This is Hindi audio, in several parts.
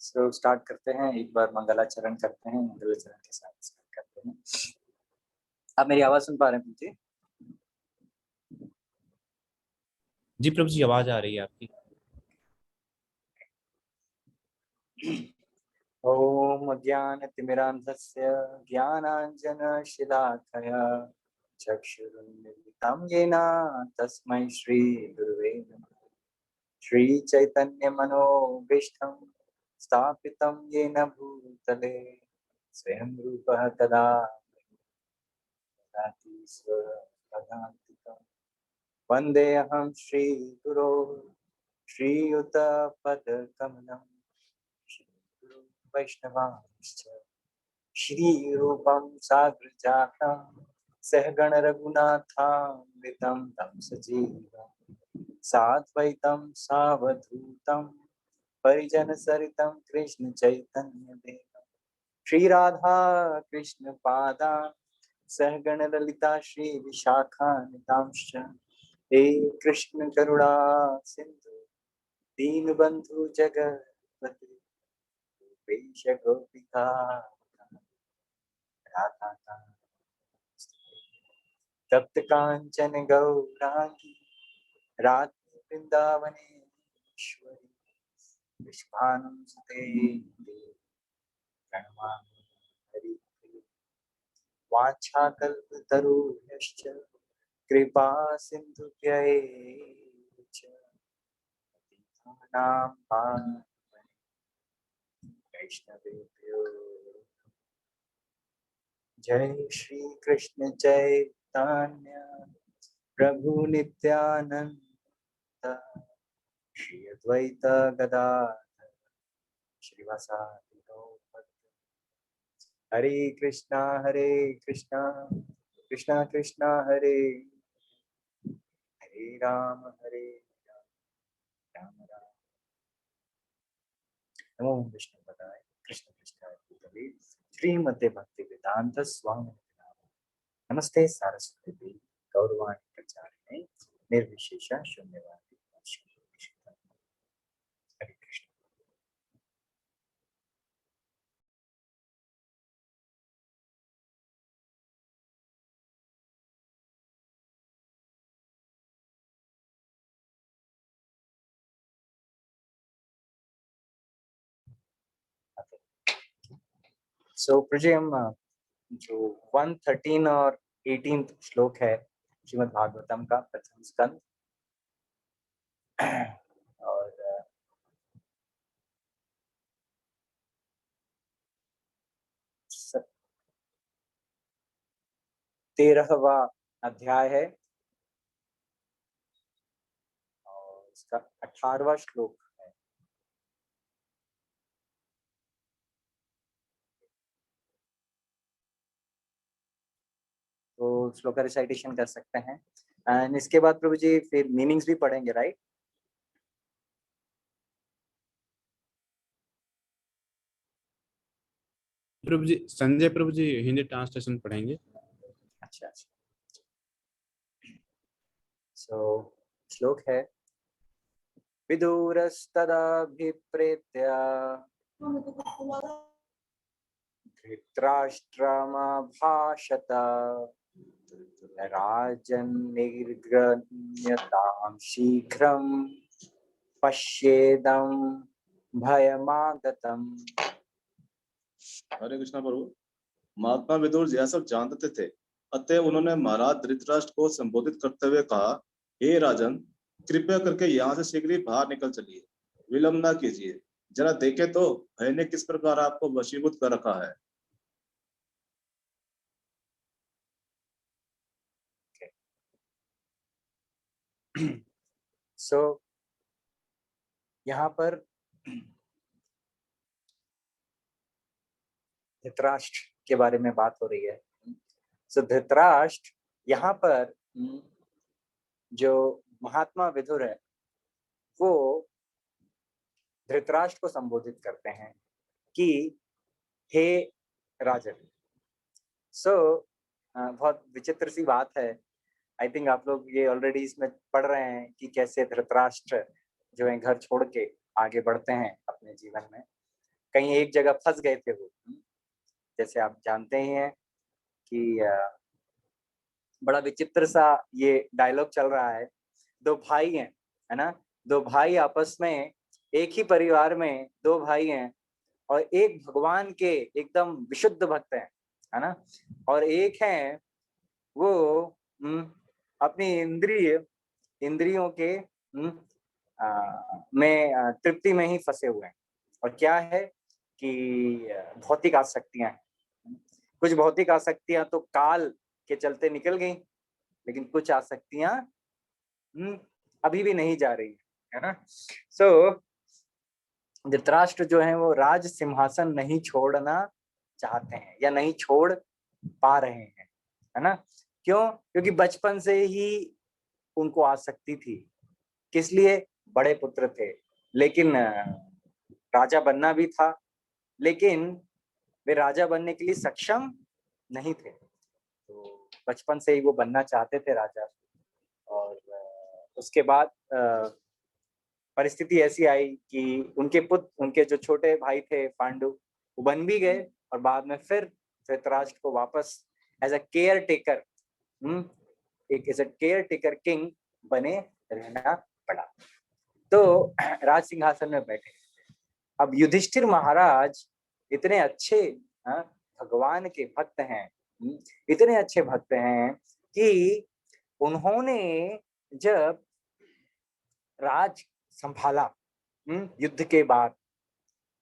सो स्टार्ट करते हैं, एक बार मंगलाचरण करते हैं, मंगलाचरण के साथ स्टार्ट करते हैं। आप मेरी आवाज सुन पा रहे हैं मुझे? जी प्रभु जी, आवाज आ रही है आपकी। ओम ज्ञानतिमिरान्धस्य ज्ञानाञ्जनशलाकया चक्षुरुन्मिलितं येन तस्मै श्रीगुरुवे नमः। श्रीचैतन्यमनोभीष्टं स्थापितं येन भूतले स्वयं रूपः तदा ददाति स्वपदान्तिकं। वन्देऽहं श्रीगुरो श्रीयुतपदकमलं श्रीगुरुं वैष्णवांश्च श्रीरूपं साग्रजातं सहगणरघुनाथान्वितं तं सजीवं साद्वैतं सावधूतं परिजनसरितं कृष्णचैतन्यदेवं श्रीराधा कृष्णपादान् सहगणललिता श्रीविशाखान्वितांश्च हे कृष्ण करुणा सिन्धु दीनबन्धु जगत्पते गोपेश गोपिका राधा तप्त कांचन गौरांगी राधे वृंदावनेश्वरी विश्वानुसुते प्रणमामि हरिप्रिये। वाञ्छाकल्पतरुभ्यश्च कृपा सिन्धुभ्यैव च पतितानां पावनेभ्यो वैष्णवेभ्यो जय श्री कृष्ण चैतन्य प्रभु नित्यानंद श्री अद्वैत गदाधर श्रीवासादि गौरभक्त। हरे कृष्णा कृष्णा कृष्णा हरे हरे राम राम राम। नमो विष्णु पदाय कृष्ण कृष्णाय भूतले श्रीमते भक्ति वेदांत स्वामी नमस्ते सारस्वती देवी गौरवाणी प्रचारिणे निर्विशेष शून्यवादी हरे कृष्ण। सो प्रजी हम जो 113 और 18 श्लोक है श्रीमद् भागवतम का प्रथम स्कंद और 13वां अध्याय है और इसका 18वां श्लोक है। तो श्लोक का रिसाइटेशन कर सकते हैं एंड इसके बाद प्रभु जी फिर मीनिंग्स भी पढ़ेंगे, राइट? प्रभु जी, संजय प्रभु जी हिंदी ट्रांसलेशन पढ़ेंगे। अच्छा। सो श्लोक है विदुरस्तदाभिप्रेत्य धृतराष्ट्रमभाषत राजन्निर्गम्यतां शीघ्रं पश्येदं भयमागतम्। हरे कृष्णा प्रभु। महात्मा विदुर यह सब जानते थे, अतः उन्होंने महाराज धृतराष्ट्र को संबोधित करते हुए कहा, हे राजन, कृपया करके यहाँ से शीघ्र ही बाहर निकल चलिए, विलंब न कीजिए। जरा देखे तो भय ने किस प्रकार आपको वशीभूत कर रखा है। सो यहाँ पर धृतराष्ट्र के बारे में बात हो रही है। सो धृतराष्ट्र यहाँ पर जो महात्मा विदुर है वो धृतराष्ट्र को संबोधित करते हैं कि हे राजन। सो बहुत विचित्र सी बात है। आई थिंक आप लोग ये ऑलरेडी इसमें पढ़ रहे हैं कि कैसे धृतराष्ट्र जो है घर छोड़ के आगे बढ़ते हैं अपने जीवन में कहीं एक जगह फंस गए थे वो। जैसे आप जानते ही हैं कि बड़ा विचित्र सा ये डायलॉग चल रहा है। दो भाई हैं, है ना, दो भाई आपस में, एक ही परिवार में दो भाई हैं और एक भगवान के एकदम विशुद्ध भक्त हैं, है ना, और एक है वो अपनी इंद्रियों के में तृप्ति में ही फंसे हुए हैं। और क्या है कि भौतिक आसक्तियां हैं। कुछ भौतिक आसक्तियां तो काल के चलते निकल गई, लेकिन कुछ आसक्तियां अभी भी नहीं जा रही है ना। सो धृतराष्ट्र जो है वो राज सिंहासन नहीं छोड़ना चाहते हैं या नहीं छोड़ पा रहे हैं, है ना। क्यों? क्योंकि बचपन से ही उनको आसक्ति थी। किस लिए? बड़े पुत्र थे, लेकिन राजा बनना भी था, लेकिन वे राजा बनने के लिए सक्षम नहीं थे। तो बचपन से ही वो बनना चाहते थे राजा, और उसके बाद परिस्थिति ऐसी आई कि उनके जो छोटे भाई थे पांडु, वो बन भी गए और बाद में फिर धृतराष्ट्र को वापस as a caretaker king बने रहना पड़ा। तो राज सिंहासन में बैठे। अब युधिष्ठिर महाराज इतने अच्छे भगवान के भक्त हैं, इतने अच्छे भक्त हैं कि उन्होंने जब राज संभाला युद्ध के बाद,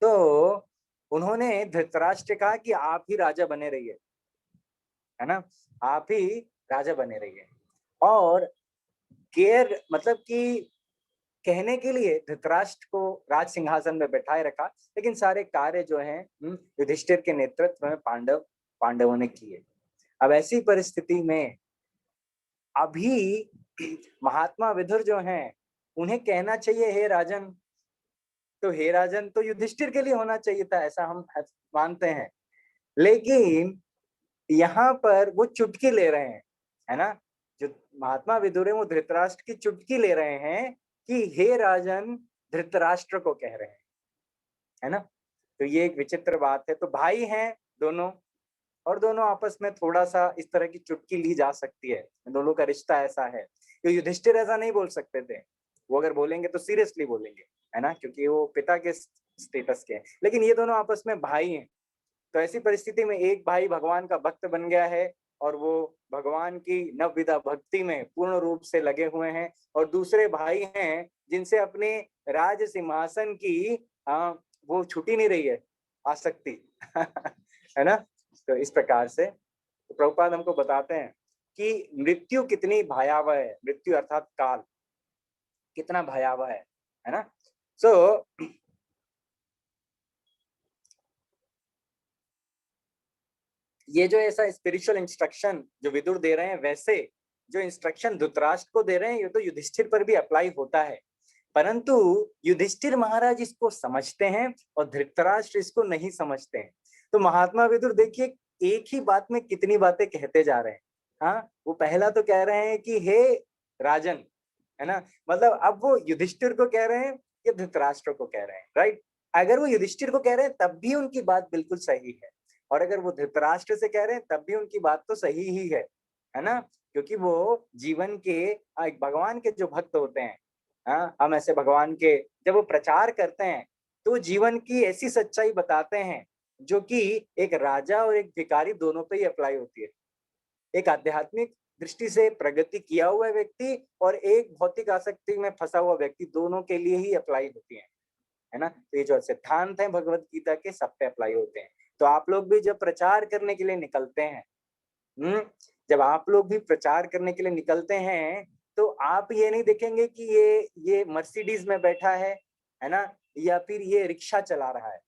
तो उन्होंने धृतराष्ट्र कहा कि आप ही राजा बने रहिए, है ना, आप ही राजा बने रहिए। और केयर मतलब कि कहने के लिए धृतराष्ट्र को राज सिंहासन में बैठाए रखा, लेकिन सारे कार्य जो हैं युधिष्ठिर के नेतृत्व में पांडवों ने किए। अब ऐसी परिस्थिति में अभी महात्मा विदुर जो हैं, उन्हें कहना चाहिए हे राजन, तो हे राजन तो युधिष्ठिर के लिए होना चाहिए था, ऐसा हम मानते हैं। लेकिन यहाँ पर वो चुटकी ले रहे हैं, है ना, जो महात्मा विदुर है वो धृतराष्ट्र की चुटकी ले रहे हैं कि हे राजन धृतराष्ट्र को कह रहे हैं, है ना। तो ये एक विचित्र बात है। तो भाई हैं दोनों, और दोनों आपस में थोड़ा सा इस तरह की चुटकी ली जा सकती है, दोनों का रिश्ता ऐसा है। तो युधिष्ठिर ऐसा नहीं बोल सकते थे, वो अगर बोलेंगे तो सीरियसली बोलेंगे, है ना, क्योंकि वो पिता के स्टेटस के हैं। लेकिन ये दोनों आपस में भाई हैं। तो ऐसी परिस्थिति में एक भाई भगवान का भक्त बन गया है और वो भगवान की नवविधा भक्ति में पूर्ण रूप से लगे हुए हैं, और दूसरे भाई हैं जिनसे अपने राज सिंहासन की वो छुटी नहीं रही है आसक्ति है ना। तो इस प्रकार से तो प्रभुपाद हमको बताते हैं कि मृत्यु कितनी भयावह है, मृत्यु अर्थात काल कितना भयावह है ना। सो ये जो ऐसा स्पिरिचुअल इंस्ट्रक्शन जो विदुर दे रहे हैं, वैसे जो इंस्ट्रक्शन धृतराष्ट्र को दे रहे हैं, ये तो युधिष्ठिर पर भी अप्लाई होता है। परंतु युधिष्ठिर महाराज इसको समझते हैं और धृतराष्ट्र इसको नहीं समझते हैं। तो महात्मा विदुर देखिए एक ही बात में कितनी बातें कहते जा रहे हैं। हाँ, वो पहला तो कह रहे हैं कि हे राजन, है ना, मतलब अब वो युधिष्ठिर को कह रहे हैं या धृतराष्ट्र को कह रहे हैं, राइट। अगर वो युधिष्ठिर को कह रहे हैं तब भी उनकी बात बिल्कुल सही है, और अगर वो धृतराष्ट्र से कह रहे हैं तब भी उनकी बात तो सही ही है ना, क्योंकि वो जीवन के एक भगवान के जो भक्त होते हैं, हम ऐसे भगवान के जब वो प्रचार करते हैं तो जीवन की ऐसी सच्चाई बताते हैं जो कि एक राजा और एक भिखारी दोनों पे ही अप्लाई होती है। एक आध्यात्मिक दृष्टि से प्रगति किया हुआ व्यक्ति और एक भौतिक आसक्ति में फंसा हुआ व्यक्ति, दोनों के लिए ही अप्लाई होती है ना। तो ये जो सिद्धांत है भगवत गीता के, सब पे अप्लाई होते हैं। तो आप लोग भी जब प्रचार करने के लिए निकलते हैं, जब आप लोग भी प्रचार करने के लिए निकलते हैं, तो आप ये नहीं देखेंगे कि ये मर्सिडीज में बैठा है ना, या फिर ये रिक्शा चला रहा है।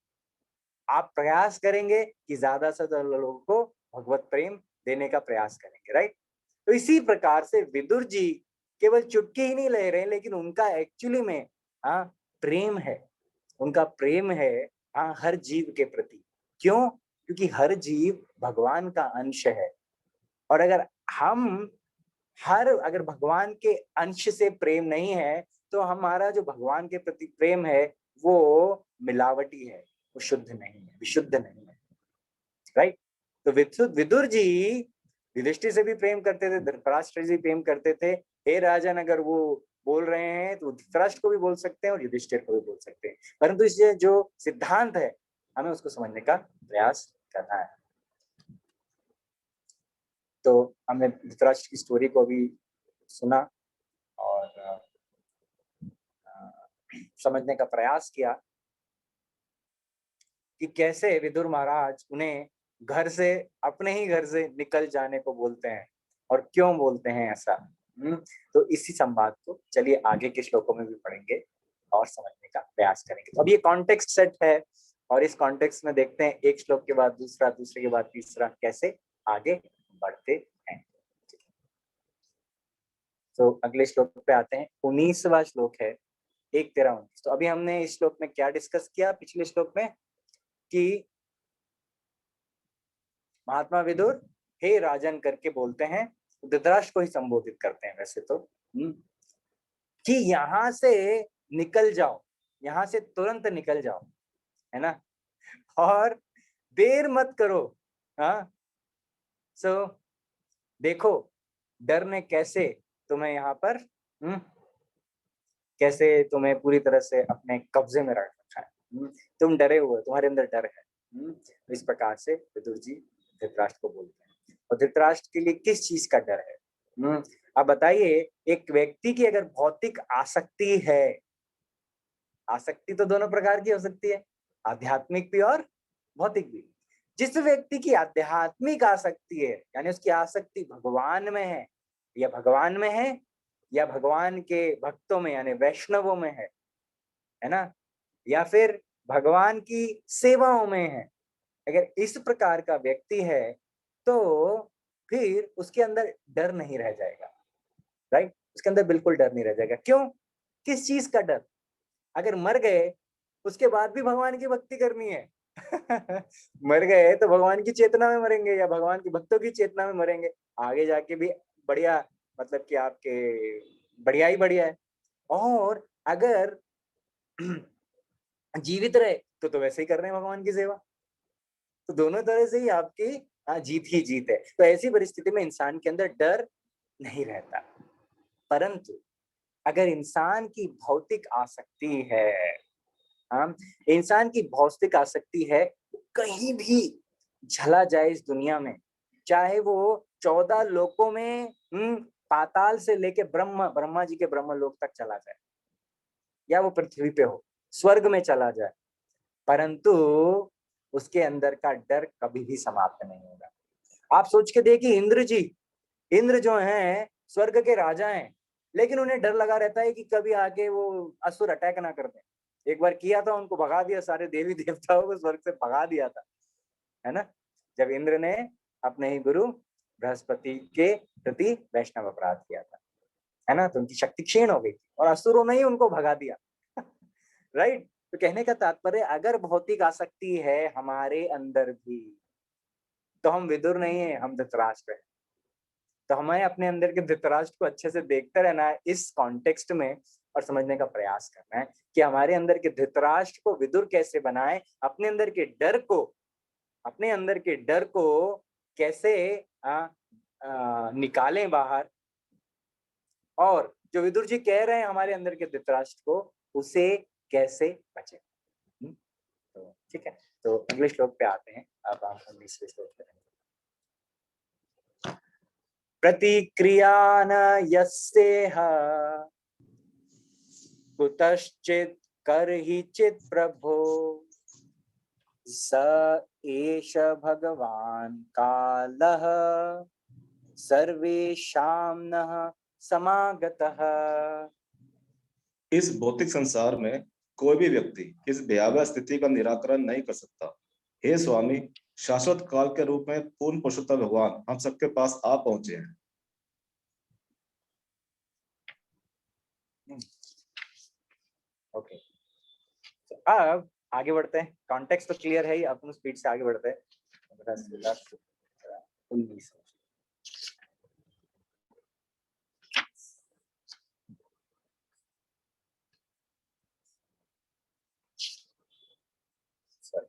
आप प्रयास करेंगे कि ज्यादा से ज्यादा लोगों को भगवत प्रेम देने का प्रयास करेंगे, राइट। तो इसी प्रकार से विदुर जी केवल चुटकी ही नहीं ले रहे, लेकिन उनका एक्चुअली में प्रेम है, उनका प्रेम है हर जीव के प्रति। क्यों? क्योंकि हर जीव भगवान का अंश है, और अगर भगवान के अंश से प्रेम नहीं है तो हमारा जो भगवान के प्रति प्रेम है वो मिलावटी है, वो शुद्ध नहीं है, विशुद्ध नहीं है, राइट। तो विदुर जी युधिष्ठिर से भी प्रेम करते थे, धृतराष्ट्र से भी प्रेम करते थे। हे राजन, अगर वो बोल रहे हैं तो धृतराष्ट्र को भी बोल सकते हैं और युधिष्ठिर को भी बोल सकते हैं, परंतु इससे जो सिद्धांत है हमें उसको समझने का प्रयास करना है। तो हमने धृतराष्ट्र की स्टोरी को अभी सुना और समझने का प्रयास किया कि कैसे विदुर महाराज उन्हें घर से, अपने ही घर से निकल जाने को बोलते हैं और क्यों बोलते हैं ऐसा। तो इसी संवाद को चलिए आगे के श्लोकों में भी पढ़ेंगे और समझने का प्रयास करेंगे। तो अब ये कॉन्टेक्स्ट सेट है और इस कॉन्टेक्स्ट में देखते हैं एक श्लोक के बाद दूसरा, दूसरे के बाद तीसरा, कैसे आगे बढ़ते हैं। तो अगले श्लोक पे आते हैं, 19वां श्लोक है 1:13-19। तो अभी हमने इस श्लोक में क्या डिस्कस किया पिछले श्लोक में कि महात्मा विदुर हे राजन करके बोलते हैं, धृतराष्ट्र को ही संबोधित करते हैं वैसे तो, कि यहां से निकल जाओ, यहां से तुरंत निकल जाओ, है ना, और देर मत करो। हाँ, सो देखो डर ने कैसे तुम्हें यहाँ पर कैसे तुम्हें पूरी तरह से अपने कब्जे में रख रखा है। तुम डरे हुए, तुम्हारे अंदर डर है। इस प्रकार से विदुर जी धृतराष्ट्र को बोलते हैं। और धृतराष्ट्र के लिए किस चीज का डर है? अब बताइए, एक व्यक्ति की अगर भौतिक आसक्ति है, आसक्ति तो दोनों प्रकार की हो सकती है, आध्यात्मिक भी और भौतिक भी। जिस व्यक्ति की आध्यात्मिक आसक्ति है, यानी उसकी आसक्ति भगवान में है, या भगवान में है या भगवान के भक्तों में यानी वैष्णवों में है ना, या फिर भगवान की सेवाओं में है, अगर इस प्रकार का व्यक्ति है तो फिर उसके अंदर डर नहीं रह जाएगा, राइट। उसके अंदर बिल्कुल डर नहीं रह जाएगा। क्यों? किस चीज का डर? अगर मर गए उसके बाद भी भगवान की भक्ति करनी है मर गए तो भगवान की चेतना में मरेंगे या भगवान के भक्तों की चेतना में मरेंगे, आगे जाके भी बढ़िया, मतलब कि आपके बढ़िया ही बढ़िया है। और अगर जीवित रहे तो वैसे ही कर रहे हैं भगवान की सेवा। तो दोनों तरह से ही आपकी जीत ही जीत है। तो ऐसी परिस्थिति में इंसान के अंदर डर नहीं रहता। परंतु अगर इंसान की भौतिक आसक्ति है, इंसान की भौतिक आसक्ति है, कहीं भी झला जाए इस दुनिया में, चाहे वो 14 लोकों में पाताल से लेके ब्रह्मा जी के ब्रह्म लोक तक चला जाए, या वो पृथ्वी पे हो, स्वर्ग में चला जाए, परंतु उसके अंदर का डर कभी भी समाप्त नहीं होगा। आप सोच के देखिए, इंद्र जो हैं स्वर्ग के राजा हैं, लेकिन उन्हें डर लगा रहता है कि कभी आके वो असुर अटैक ना कर दें। एक बार किया था, उनको भगा दिया, सारे देवी देवताओं को स्वर्ग से भगा दिया था, है ना, जब इंद्र ने अपने ही गुरु बृहस्पति के प्रति वैष्णव अपराध किया था, है ना, तो उनकी शक्ति क्षीण हो गई थी और असुरों ने ही उनको भगा दिया राइट। तो कहने का तात्पर्य, अगर भौतिक आसक्ति है हमारे अंदर भी, तो हम विदुर नहीं है, हम धृतराष्ट्र है। तो हमें अपने अंदर के धृतराष्ट्र को अच्छे से देखते रहना है इस कॉन्टेक्स्ट में और समझने का प्रयास करना है कि हमारे अंदर के धृतराष्ट्र को विदुर कैसे बनाए, अपने अंदर के डर को कैसे निकालें बाहर, और जो विदुर जी कह रहे हैं हमारे अंदर के धृतराष्ट्र को, उसे कैसे बचे। तो ठीक है, तो अगले श्लोक पे आते हैं। अब हम 19वें श्लोक पे प्रतिक्रिया न यस्येह कुतश्चित् कर्हिचित् प्रभो स एष भगवान् कालः सर्वेषां नः समागतः। इस भौतिक संसार में कोई भी व्यक्ति इस भयावह स्थिति का निराकरण नहीं कर सकता। हे स्वामी, शाश्वत काल के रूप में पूर्ण पुरुषोत्तम भगवान हम सबके पास आ पहुंचे हैं। ओके, तो अब आगे बढ़ते हैं। कॉन्टेक्स्ट तो क्लियर है ही, अपन स्पीड से आगे बढ़ते हैं। 19 सॉरी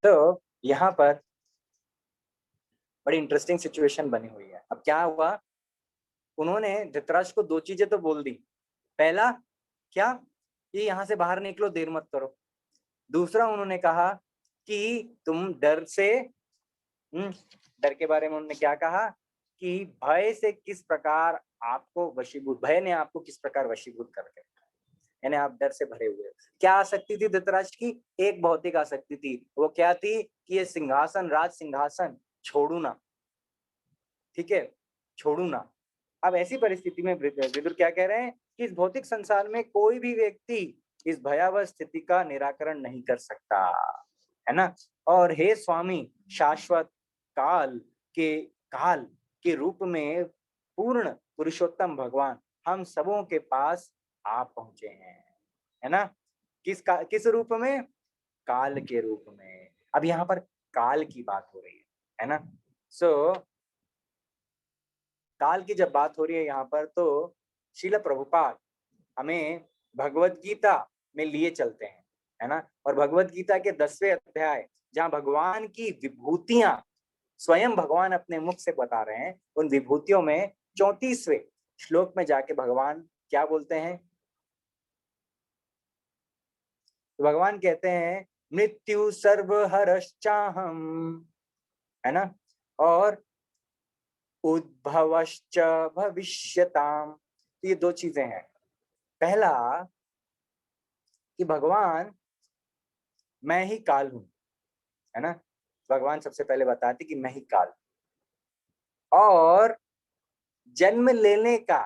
तो यहाँ पर बड़ी इंटरेस्टिंग सिचुएशन बनी हुई है। अब क्या हुआ, उन्होंने धृतराष्ट्र को दो चीजें तो बोल दी। पहला क्या, कि यहाँ से बाहर निकलो, देर मत करो। दूसरा उन्होंने कहा कि तुम डर से, डर के बारे में उन्होंने क्या कहा कि भय से किस प्रकार आपको वशीभूत, भय ने आपको किस प्रकार वशीभूत करके रखा है, यानी आप डर से भरे हुए हो। क्या आसक्ति थी धृतराष्ट्र की? एक भौतिक आसक्ति थी। वो क्या थी कि ये सिंहासन, राज सिंहासन छोड़ू ना, ठीक है, छोड़ू ना। अब ऐसी परिस्थिति में विदुर क्या कह रहे हैं कि इस भौतिक संसार में कोई भी व्यक्ति इस भयावह स्थिति का निराकरण नहीं कर सकता, है ना। और हे स्वामी, शाश्वत काल के रूप में पूर्ण पुरुषोत्तम भगवान हम सबों के पास आप पहुंचे हैं, है ना। किस रूप में? काल के रूप में। अब यहाँ पर काल की बात हो रही है ना। सो काल की जब बात हो रही है यहाँ पर, तो श्रील प्रभुपाद हमें भगवत गीता में लिए चलते हैं, है ना। और भगवत गीता के 10वें अध्याय, जहाँ भगवान की विभूतियां स्वयं भगवान अपने मुख से बता रहे हैं, उन विभूतियों में 34वें श्लोक में जाके भगवान क्या बोलते हैं? तो भगवान कहते हैं मृत्यु सर्वहरश्चाहम, है ना, और उद्भवश्च भविष्यताम। तो ये दो चीजें हैं। पहला कि भगवान मैं ही काल हूं, है ना। भगवान सबसे पहले बताते कि मैं ही काल, और जन्म लेने का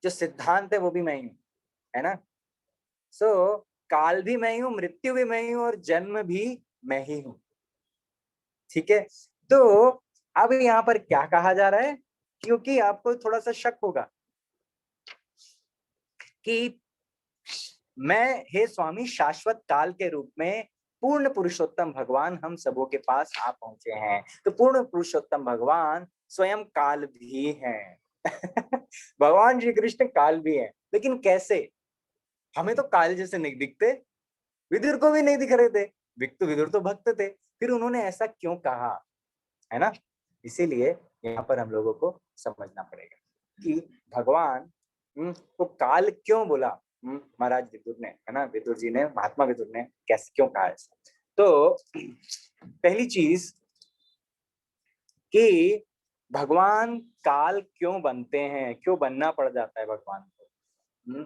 जो सिद्धांत है वो भी मैं ही हूं, है ना। सो काल भी मैं ही हूं, मृत्यु भी मैं ही हूं, और जन्म भी मैं ही हूं, ठीक है। तो अब यहाँ पर क्या कहा जा रहा है, क्योंकि आपको थोड़ा सा शक होगा कि मैं, हे स्वामी, शाश्वत काल के रूप में पूर्ण पुरुषोत्तम भगवान हम सबों के पास आ पहुंचे हैं। तो पूर्ण पुरुषोत्तम भगवान स्वयं काल भी हैं। भगवान श्री कृष्ण काल भी हैं, लेकिन कैसे? हमें तो काल जैसे नहीं दिखते, विदुर को भी नहीं दिख रहे थे। विदुर तो भक्त थे, फिर उन्होंने ऐसा क्यों कहा, है ना। इसीलिए यहाँ पर हम लोगों को समझना पड़ेगा कि भगवान को काल क्यों बोला महाराज विदुर ने, है ना, विदुर जी ने, महात्मा विदुर ने कैसे क्यों कहा ऐसा। तो पहली चीज कि भगवान काल क्यों बनते हैं, क्यों बनना पड़ जाता है भगवान को।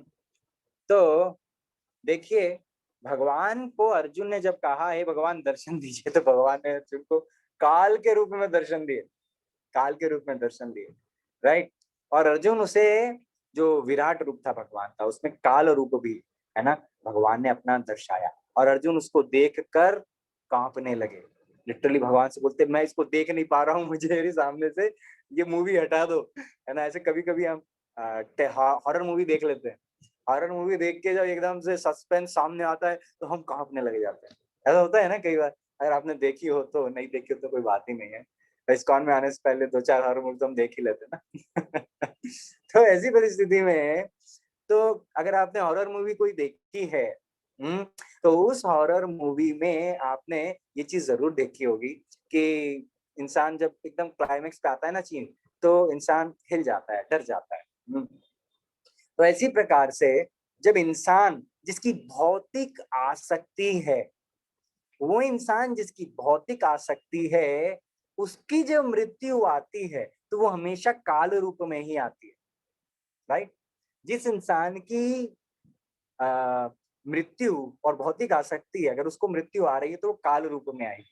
तो देखिए, भगवान को अर्जुन ने जब कहा हे भगवान दर्शन दीजिए, तो भगवान ने अर्जुन को काल के रूप में दर्शन दिए, काल के रूप में दर्शन दिए, राइट। और अर्जुन उसे, जो विराट रूप था भगवान का, उसमें काल रूप भी, है ना, भगवान ने अपना दर्शाया, और अर्जुन उसको देखकर कांपने लगे। लिटरली भगवान से बोलते मैं इसको देख नहीं पा रहा हूँ, मुझे मेरे सामने से ये मूवी हटा दो, है ना। ऐसे कभी कभी हम हॉरर मूवी देख लेते हैं, हॉरर मूवी देख के जब एकदम से सस्पेंस सामने आता है तो हम कांपने लग जाते हैं। ऐसा होता है ना कई बार। अगर आपने देखी हो तो, नहीं देखी हो तो कोई बात ही नहीं है। इस्कॉन में आने से पहले 2-4 हॉरर मूवी तो हम देख ही लेते ना। तो ऐसी परिस्थिति में, तो अगर आपने हॉरर मूवी कोई देखी है, तो उस हॉरर मूवी में आपने ये चीज जरूर देखी होगी कि इंसान जब एकदम क्लाइमेक्स पे आता है ना सीन, तो इंसान हिल जाता है, डर जाता है। तो ऐसी प्रकार से जब इंसान जिसकी भौतिक आसक्ति है, वो इंसान जिसकी भौतिक आसक्ति है, उसकी जब मृत्यु आती है तो वो हमेशा काल रूप में ही आती है, राइट। जिस इंसान की मृत्यु और भौतिक आसक्ति है, अगर उसको मृत्यु आ रही है तो वो काल रूप में आएगी।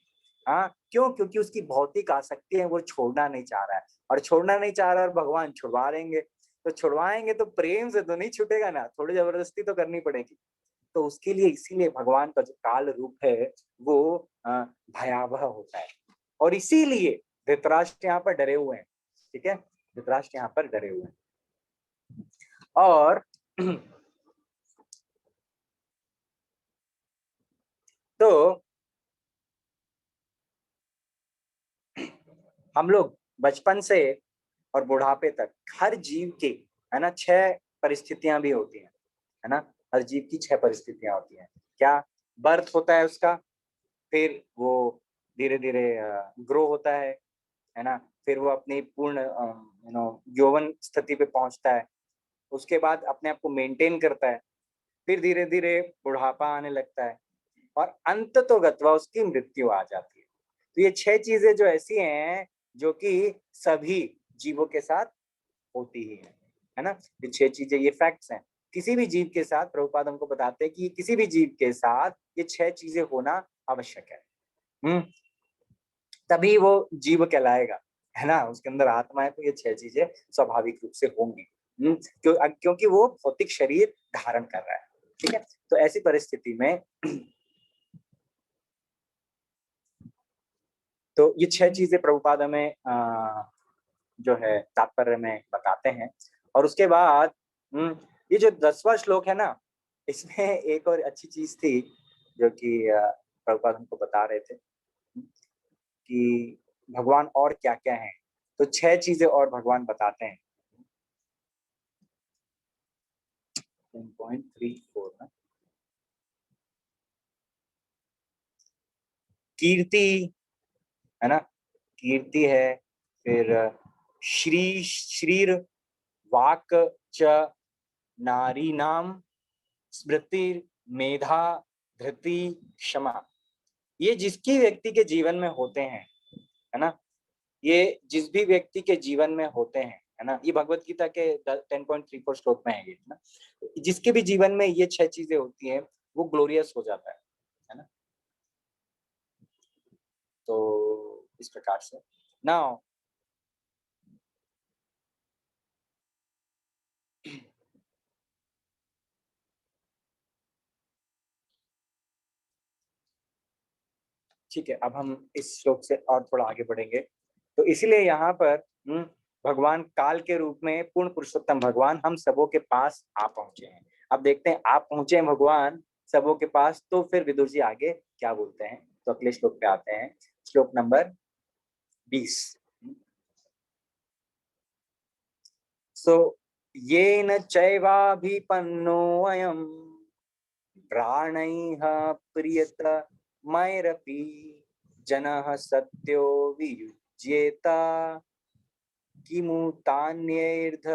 हाँ, क्यों? क्योंकि उसकी भौतिक आसक्ति है, वो छोड़ना नहीं चाह रहा है, और छोड़ना नहीं चाह रहा है, और भगवान छुड़वा देंगे। तो छुड़वाएंगे तो प्रेम से तो नहीं छूटेगा ना, थोड़ी जबरदस्ती तो करनी पड़ेगी। तो उसके लिए, इसीलिए भगवान का जो काल रूप है वो भयावह होता है, और इसीलिए धृतराष्ट्र यहाँ पर डरे हुए हैं, ठीक है। धृतराष्ट्र यहाँ पर डरे हुए हैं। और तो हम लोग बचपन से और बुढ़ापे तक हर जीव के, है ना, 6 परिस्थितियां भी होती हैं, है ना। हर जीव की 6 परिस्थितियां होती हैं। क्या? बर्थ होता है उसका, फिर वो धीरे धीरे ग्रो होता है ना, फिर वो अपनी पूर्ण यौवन स्थिति पे पहुंचता है, उसके बाद अपने आप को मेंटेन करता है, फिर धीरे धीरे बुढ़ापा आने लगता है और अंत तो गत्वा उसकी मृत्यु आ जाती है। तो ये 6 चीजें जो ऐसी हैं जो कि सभी जीवों के साथ होती ही है ना। ये 6 चीजें, ये फैक्ट्स हैं, किसी भी जीव के साथ प्रभुपाद हमको बताते हैं कि किसी भी जीव के साथ ये 6 चीजें होना आवश्यक है। तभी वो जीव कहलाएगा, है ना। उसके अंदर आत्मा है तो ये 6 चीजें स्वाभाविक रूप से होंगी। क्योंकि वो भौतिक शरीर धारण कर रहा है, ठीक है। तो ऐसी परिस्थिति में तो ये 6 चीजें प्रभुपाद हमें जो है तात्पर्य में बताते हैं। और उसके बाद ये जो 10वां श्लोक है ना, इसमें एक और अच्छी चीज थी जो कि प्रभुपाद हमको बता रहे थे कि भगवान और क्या क्या हैं। तो 6 चीजें और भगवान बताते हैं। 10.34 ना, कीर्ति है ना, कीर्ति है, फिर श्रीर वाक च नारी नाम स्मृति मेधा धृति क्षमा। ये जिसकी व्यक्ति के जीवन में होते हैं, है ना, ये जिस भी व्यक्ति के जीवन में होते हैं, है ना, ये भगवत गीता के 10.34 श्लोक में है ये ना। जिसके भी जीवन में ये 6 चीजें होती हैं वो ग्लोरियस हो जाता है ना। तो इस प्रकार से नाउ ठीक है, अब हम इस श्लोक से और थोड़ा आगे बढ़ेंगे। तो इसीलिए यहाँ पर भगवान काल के रूप में पूर्ण पुरुषोत्तम भगवान हम सबों के पास आ पहुंचे हैं। अब देखते हैं आप पहुंचे हैं भगवान सबों के पास, तो फिर विदुर जी आगे क्या बोलते हैं। तो अगले श्लोक पे आते हैं, श्लोक नंबर 20। सो येन चैवाभिपन्नो अयम् प्राणैः प्रियत मैरपि जनः सत्यो वियुज्येत किमु तान्यैर्ध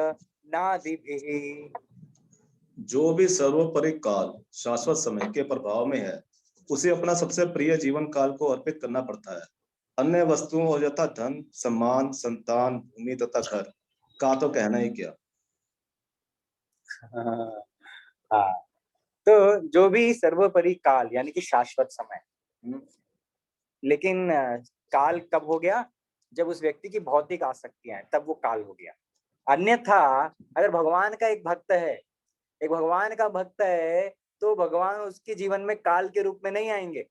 नादिभिः। जो भी सर्वोपरि काल शाश्वत समय के प्रभाव में है उसे अपना सबसे प्रिय जीवन काल को अर्पित करना पड़ता है। अन्य वस्तुओं और यथा धन सम्मान संतान भूमि तथा घर का तो कहना ही क्या। हाँ, तो जो भी सर्वोपरि काल यानी कि शाश्वत समय, लेकिन काल कब हो गया, जब उस व्यक्ति की भौतिक आसक्तियां हैं, तब वो काल हो गया। अन्यथा अगर भगवान का एक भक्त है, एक भगवान का भक्त है, तो भगवान उसके जीवन में काल के रूप में नहीं आएंगे, है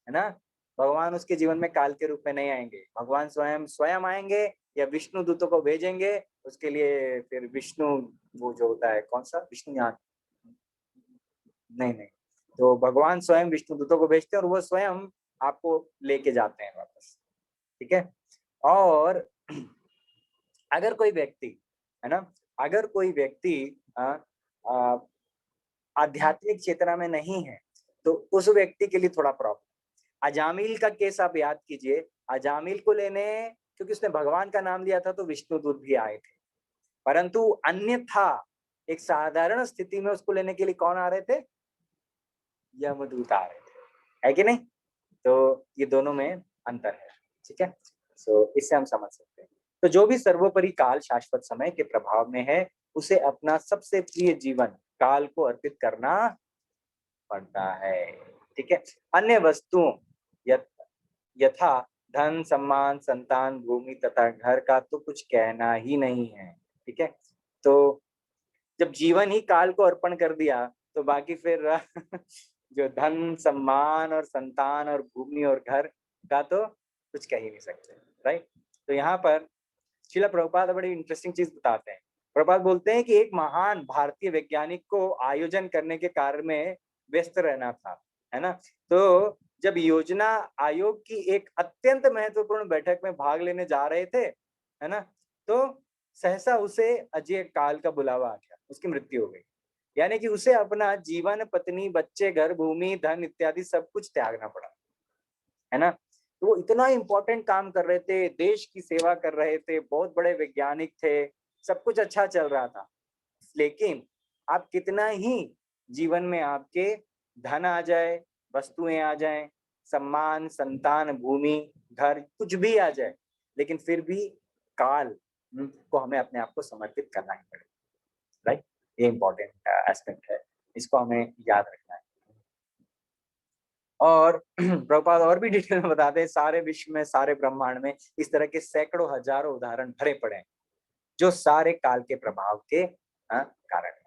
ना। भगवान उसके जीवन में काल के रूप में नहीं आएंगे, भगवान स्वयं स्वयं आएंगे या विष्णु दूतों को भेजेंगे उसके लिए। फिर विष्णु वो जो होता है कौन सा विष्णु यान, नहीं नहीं, तो भगवान स्वयं विष्णु दूतों को भेजते हैं और वो स्वयं आपको लेके जाते हैं वापस, ठीक है। और अगर कोई व्यक्ति, है ना, अगर कोई व्यक्ति आध्यात्मिक चेतना में नहीं है तो उस व्यक्ति के लिए थोड़ा प्रॉब्लम। अजामिल का केस आप याद कीजिए, अजामिल को लेने, क्योंकि उसने भगवान का नाम लिया था तो विष्णु दूत भी आए थे, परंतु अन्यथा एक साधारण स्थिति में उसको लेने के लिए कौन आ रहे थे, यमदूत आ रहे थे, है कि नहीं। तो ये दोनों में अंतर है, ठीक है। सो इससे हम समझ सकते हैं। तो जो भी सर्वोपरि काल शाश्वत समय के प्रभाव में है उसे अपना सबसे प्रिय जीवन काल को अर्पित करना पड़ता है, ठीक है। अन्य वस्तुओं यथा धन सम्मान संतान भूमि तथा घर का तो कुछ कहना ही नहीं है, ठीक है। तो जब जीवन ही काल को अर्पण कर दिया तो बाकी फिर जो धन सम्मान और संतान और भूमि और घर का तो कुछ कह ही नहीं सकते, राइट। तो यहाँ पर श्रील प्रभुपाद बड़ी इंटरेस्टिंग चीज बताते हैं। प्रभुपाद बोलते हैं कि एक महान भारतीय वैज्ञानिक को आयोजन करने के कार्य में व्यस्त रहना था, है ना। तो जब योजना आयोग की एक अत्यंत महत्वपूर्ण बैठक में भाग लेने जा रहे थे, है ना, तो सहसा उसे अजय काल का बुलावा आ गया, उसकी मृत्यु हो गई। यानी कि उसे अपना जीवन पत्नी बच्चे घर भूमि धन इत्यादि सब कुछ त्यागना पड़ा, है ना। तो वो इतना इंपॉर्टेंट काम कर रहे थे, देश की सेवा कर रहे थे, बहुत बड़े वैज्ञानिक थे, सब कुछ अच्छा चल रहा था। लेकिन आप कितना ही जीवन में आपके धन आ जाए, वस्तुएं आ जाएं, सम्मान, संतान, भूमि, घर, कुछ भी आ जाए, लेकिन फिर भी काल को हमें अपने आप को समर्पित करना ही पड़ेगा। राइट, ये इंपॉर्टेंट एस्पेक्ट है, इसको हमें याद रखना है। और प्रभुपाद और भी डिटेल में बताते हैं, सारे विश्व में, सारे ब्रह्मांड में इस तरह के सैकड़ों हजारों उदाहरण भरे पड़े हैं जो सारे काल के प्रभाव के कारण है।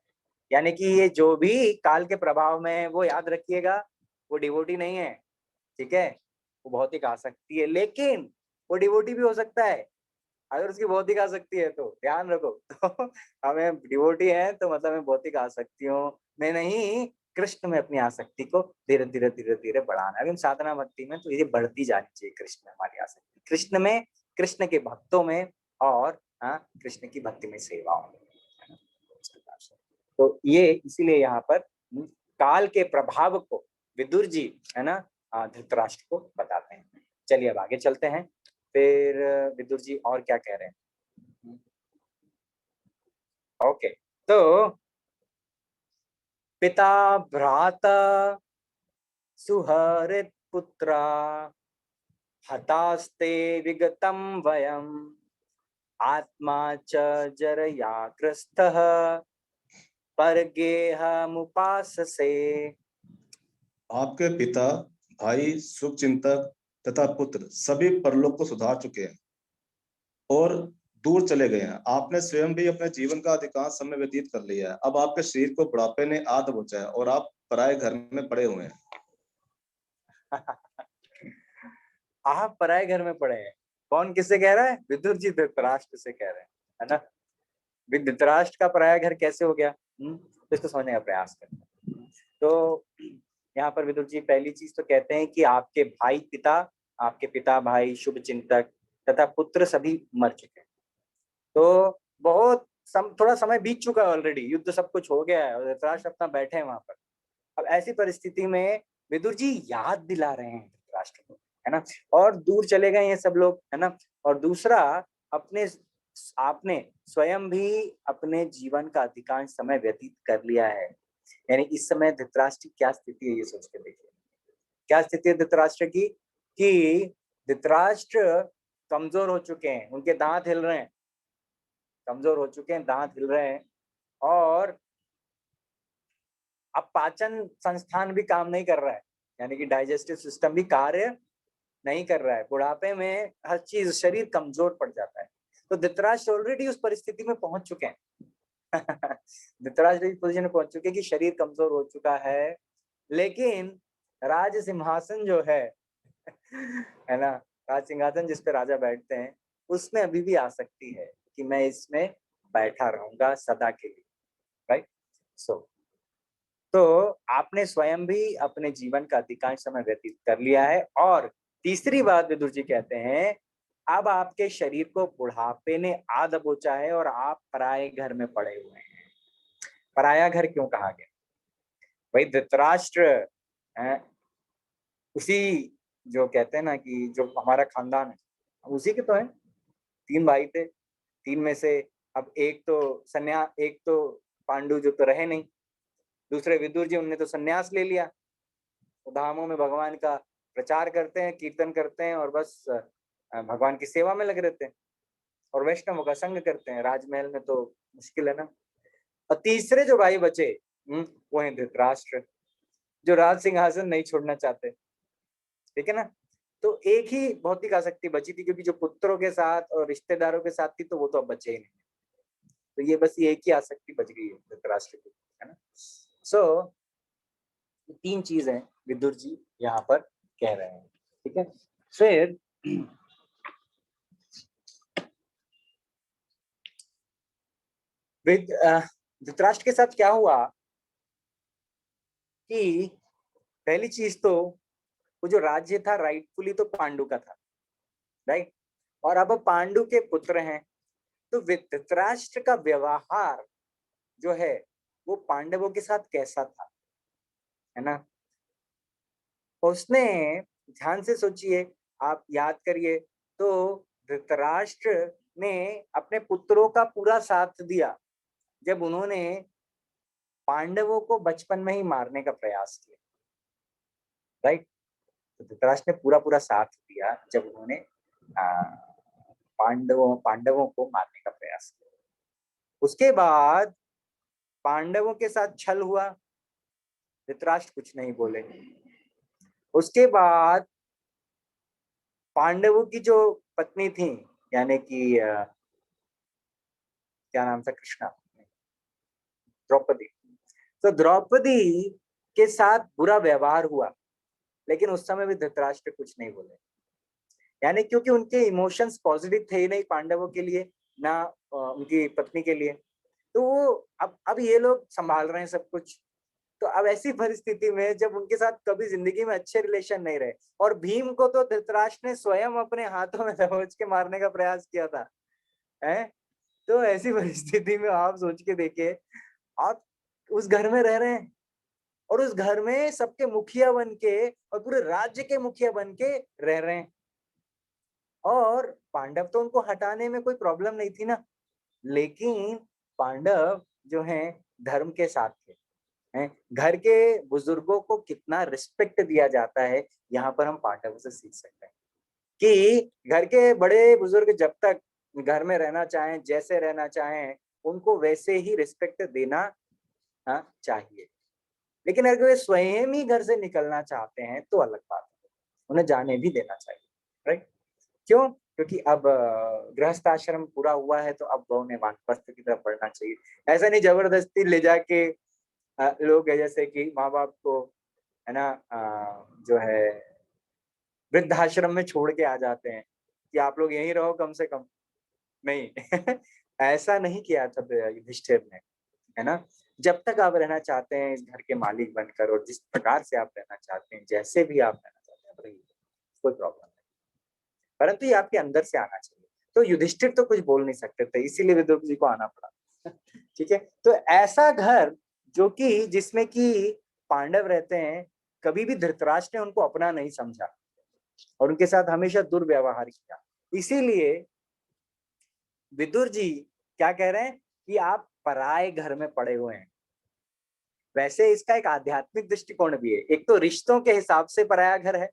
यानी कि ये जो भी काल के प्रभाव में है, वो याद रखिएगा, वो डिवोटी नहीं है, ठीक है, वो भौतिक आसक्ति है, लेकिन वो डिवोटी भी हो सकता है अगर उसकी भौतिक आसक्ति है, तो ध्यान रखो। तो हमें डिवोटी है तो मतलब हमें भौतिक आसक्तियों में नहीं, कृष्ण में अपनी आसक्ति को धीरे धीरे धीरे धीरे बढ़ाना है। साधना भक्ति में तो ये बढ़ती जानी चाहिए, कृष्ण में हमारी आसक्ति, कृष्ण में, कृष्ण के भक्तों में, और कृष्ण की भक्ति में, सेवाओं में। तो ये इसीलिए यहाँ पर काल के प्रभाव को विदुर जी, है ना, धृतराष्ट्र को बताते हैं। चलिए अब आगे चलते हैं, फिर विदुर जी और क्या कह रहे हैं। ओके, तो पिता भ्राता सुहृद पुत्रा हतास्ते विगतम वयम आत्मा च जरया ग्रस्तः परगेहमुपाससे। आपके पिता, भाई, शुभ चिंतक तथा पुत्र सभी परलोक को सुधार चुके हैं और दूर चले गए हैं। आपने स्वयं भी अपने जीवन का अधिकांश समय व्यतीत कर लिया है। अब आपके शरीर को बुढ़ापे ने आ दबोचा है और आप पराये घर में पड़े हुए हैं। आप पराये घर में पड़े हैं, कौन किससे कह रहा है? विदुर जी धृतराष्ट्र से कह रहे हैं, है ना। धृतराष्ट्र का पराया घर कैसे हो गया, तो इसको समझने का प्रयास करते हैं। तो यहाँ पर विदुर जी पहली चीज तो कहते हैं कि आपके भाई पिता, आपके पिता, भाई, शुभ चिंतक तथा पुत्र सभी मर चुके हैं। तो बहुत थोड़ा समय बीत चुका है ऑलरेडी, युद्ध सब कुछ हो गया है और धृतराष्ट्र अपना बैठे हैं वहां पर। अब ऐसी परिस्थिति में विदुर जी याद दिला रहे हैं धृतराष्ट्र को, है ना, और दूर चले गए ये सब लोग, है ना। और दूसरा, आपने स्वयं भी अपने जीवन का अधिकांश समय व्यतीत कर लिया है। यानी इस समय धृतराष्ट्र की क्या स्थिति है, ये सोच के देखिए, क्या स्थिति है धृतराष्ट्र की, कि धृतराष्ट्र कमजोर हो चुके हैं, उनके दांत हिल रहे हैं, कमजोर हो चुके हैं, दांत हिल रहे हैं, और अब पाचन संस्थान भी काम नहीं कर रहा है, यानी कि डाइजेस्टिव सिस्टम भी कार्य नहीं कर रहा है। बुढ़ापे में हर चीज, शरीर कमजोर पड़ जाता है। तो धृतराष्ट्र ऑलरेडी उस परिस्थिति में पहुंच चुके हैं। धृतराष्ट्र इस पोजीशन में पहुंच चुके हैं कि शरीर कमजोर हो चुका है, लेकिन राज सिंहासन जो है ना, राज सिंहासन जिस पे राजा बैठते हैं, उसमें अभी भी आसक्ति है कि मैं इसमें बैठा रहूंगा सदा के लिए। राइट, सो तो आपने स्वयं भी अपने जीवन का अधिकांश समय व्यतीत कर लिया है। और तीसरी बात विदुर जी कहते हैं, अब आपके शरीर को बुढ़ापे ने आ दबोचा है और आप पराये घर में पड़े हुए हैं। पराया घर क्यों कहा गया? भाई धृतराष्ट्र उसी, जो कहते हैं ना कि जो हमारा खानदान है, उसी के तो है। 3 भाई थे, 3 में से अब एक तो पांडु जो तो रहे नहीं, दूसरे विदुर जी, उनने तो संन्यास ले लिया, धामों में भगवान का प्रचार करते हैं, कीर्तन करते हैं और बस भगवान की सेवा में लगे रहते हैं, और वैष्णवों का संग करते हैं। राजमहल में तो मुश्किल है ना। और तीसरे जो भाई बचे वो हैं धृतराष्ट्र, जो राज सिंहासन नहीं छोड़ना चाहते, ठीक है ना। तो एक ही भौतिक आसक्ति बची थी, क्योंकि जो पुत्रों के साथ और रिश्तेदारों के साथ थी, तो वो तो अब बचे ही नहीं। तो ये बस ये एक ही आसक्ति बच गई है धृतराष्ट्र की, है ना। सो 3 चीजें विदुर जी यहाँ पर कह रहे हैं, ठीक है। फिर धृतराष्ट्र के साथ क्या हुआ कि पहली चीज तो वो जो राज्य था राइटफुली तो पांडु का था, राइट, और अब पांडु के पुत्र हैं। तो धृतराष्ट्र का व्यवहार जो है वो पांडवों के साथ कैसा था, है ना। उसने, ध्यान से सोचिए, आप याद करिए तो धृतराष्ट्र ने अपने पुत्रों का पूरा साथ दिया जब उन्होंने पांडवों को बचपन में ही मारने का प्रयास किया, राइट। तो धृतराष्ट्र ने पूरा साथ दिया जब उन्होंने पांडवों को मारने का प्रयास किया। उसके बाद पांडवों के साथ छल हुआ, धृतराष्ट्र कुछ नहीं बोले। उसके बाद पांडवों की जो पत्नी थी, यानी कि क्या नाम था, कृष्णा, द्रौपदी, तो द्रौपदी के साथ बुरा व्यवहार हुआ, लेकिन उस समय भी धृतराष्ट्र कुछ नहीं बोले, यानी क्योंकि उनके इमोशंस पॉजिटिव थे ही नहीं पांडवों के लिए, ना उनकी पत्नी के लिए। तो वो अब ये लोग संभाल रहे हैं सब कुछ। तो अब ऐसी परिस्थिति में जब उनके साथ कभी जिंदगी में अच्छे रिलेशन नहीं रहे, और भीम को तो धृतराष्ट्र ने स्वयं अपने हाथों में दबोच के मारने का प्रयास किया था, है। तो ऐसी परिस्थिति में आप सोच के देखिए, आप उस घर में रह रहे हैं और उस घर में सबके मुखिया बन के और पूरे राज्य के मुखिया बन के रह रहे हैं, और पांडव तो उनको हटाने में कोई प्रॉब्लम नहीं थी ना, लेकिन पांडव जो हैं धर्म के साथ थे, हैं। घर के बुजुर्गों को कितना रिस्पेक्ट दिया जाता है, यहाँ पर हम पांडवों से सीख सकते हैं कि घर के बड़े बुजुर्ग जब तक घर में रहना चाहें, जैसे रहना चाहें, उनको वैसे ही रिस्पेक्ट देना चाहिए। लेकिन अगर वे स्वयं ही घर से निकलना चाहते हैं तो अलग बात है, उन्हें जाने भी देना चाहिए, राइट। क्यों? क्योंकि अब गृहस्थ आश्रम पूरा हुआ है, तो अब उन्हें वानप्रस्थ की तरफ बढ़ना चाहिए। ऐसा नहीं जबरदस्ती ले जाके लोग है जैसे कि माँ बाप को, है ना, जो है वृद्धाश्रम में छोड़ के आ जाते हैं कि आप लोग यहीं रहो कम से कम, नहीं ऐसा नहीं किया था युधिष्ठिर ने, है ना। जब तक आप रहना चाहते हैं इस घर के मालिक बनकर, और जिस प्रकार से आप रहना चाहते हैं, जैसे भी आप रहना चाहते हैं, रहिए, कोई प्रॉब्लम नहीं, परंतु ये आपके अंदर से आना चाहिए। तो युधिष्ठिर तो कुछ बोल नहीं सकते थे, इसीलिए विदुर जी को आना पड़ा ठीक है। तो ऐसा घर जो कि जिसमें कि पांडव रहते हैं, कभी भी धृतराष्ट्र ने उनको अपना नहीं समझा और उनके साथ हमेशा दुर्व्यवहार किया। इसीलिए विदुर जी क्या कह रहे हैं कि आप पराये घर में पड़े हुए हैं। वैसे इसका एक आध्यात्मिक दृष्टिकोण भी है। एक तो रिश्तों के हिसाब से पराया घर है,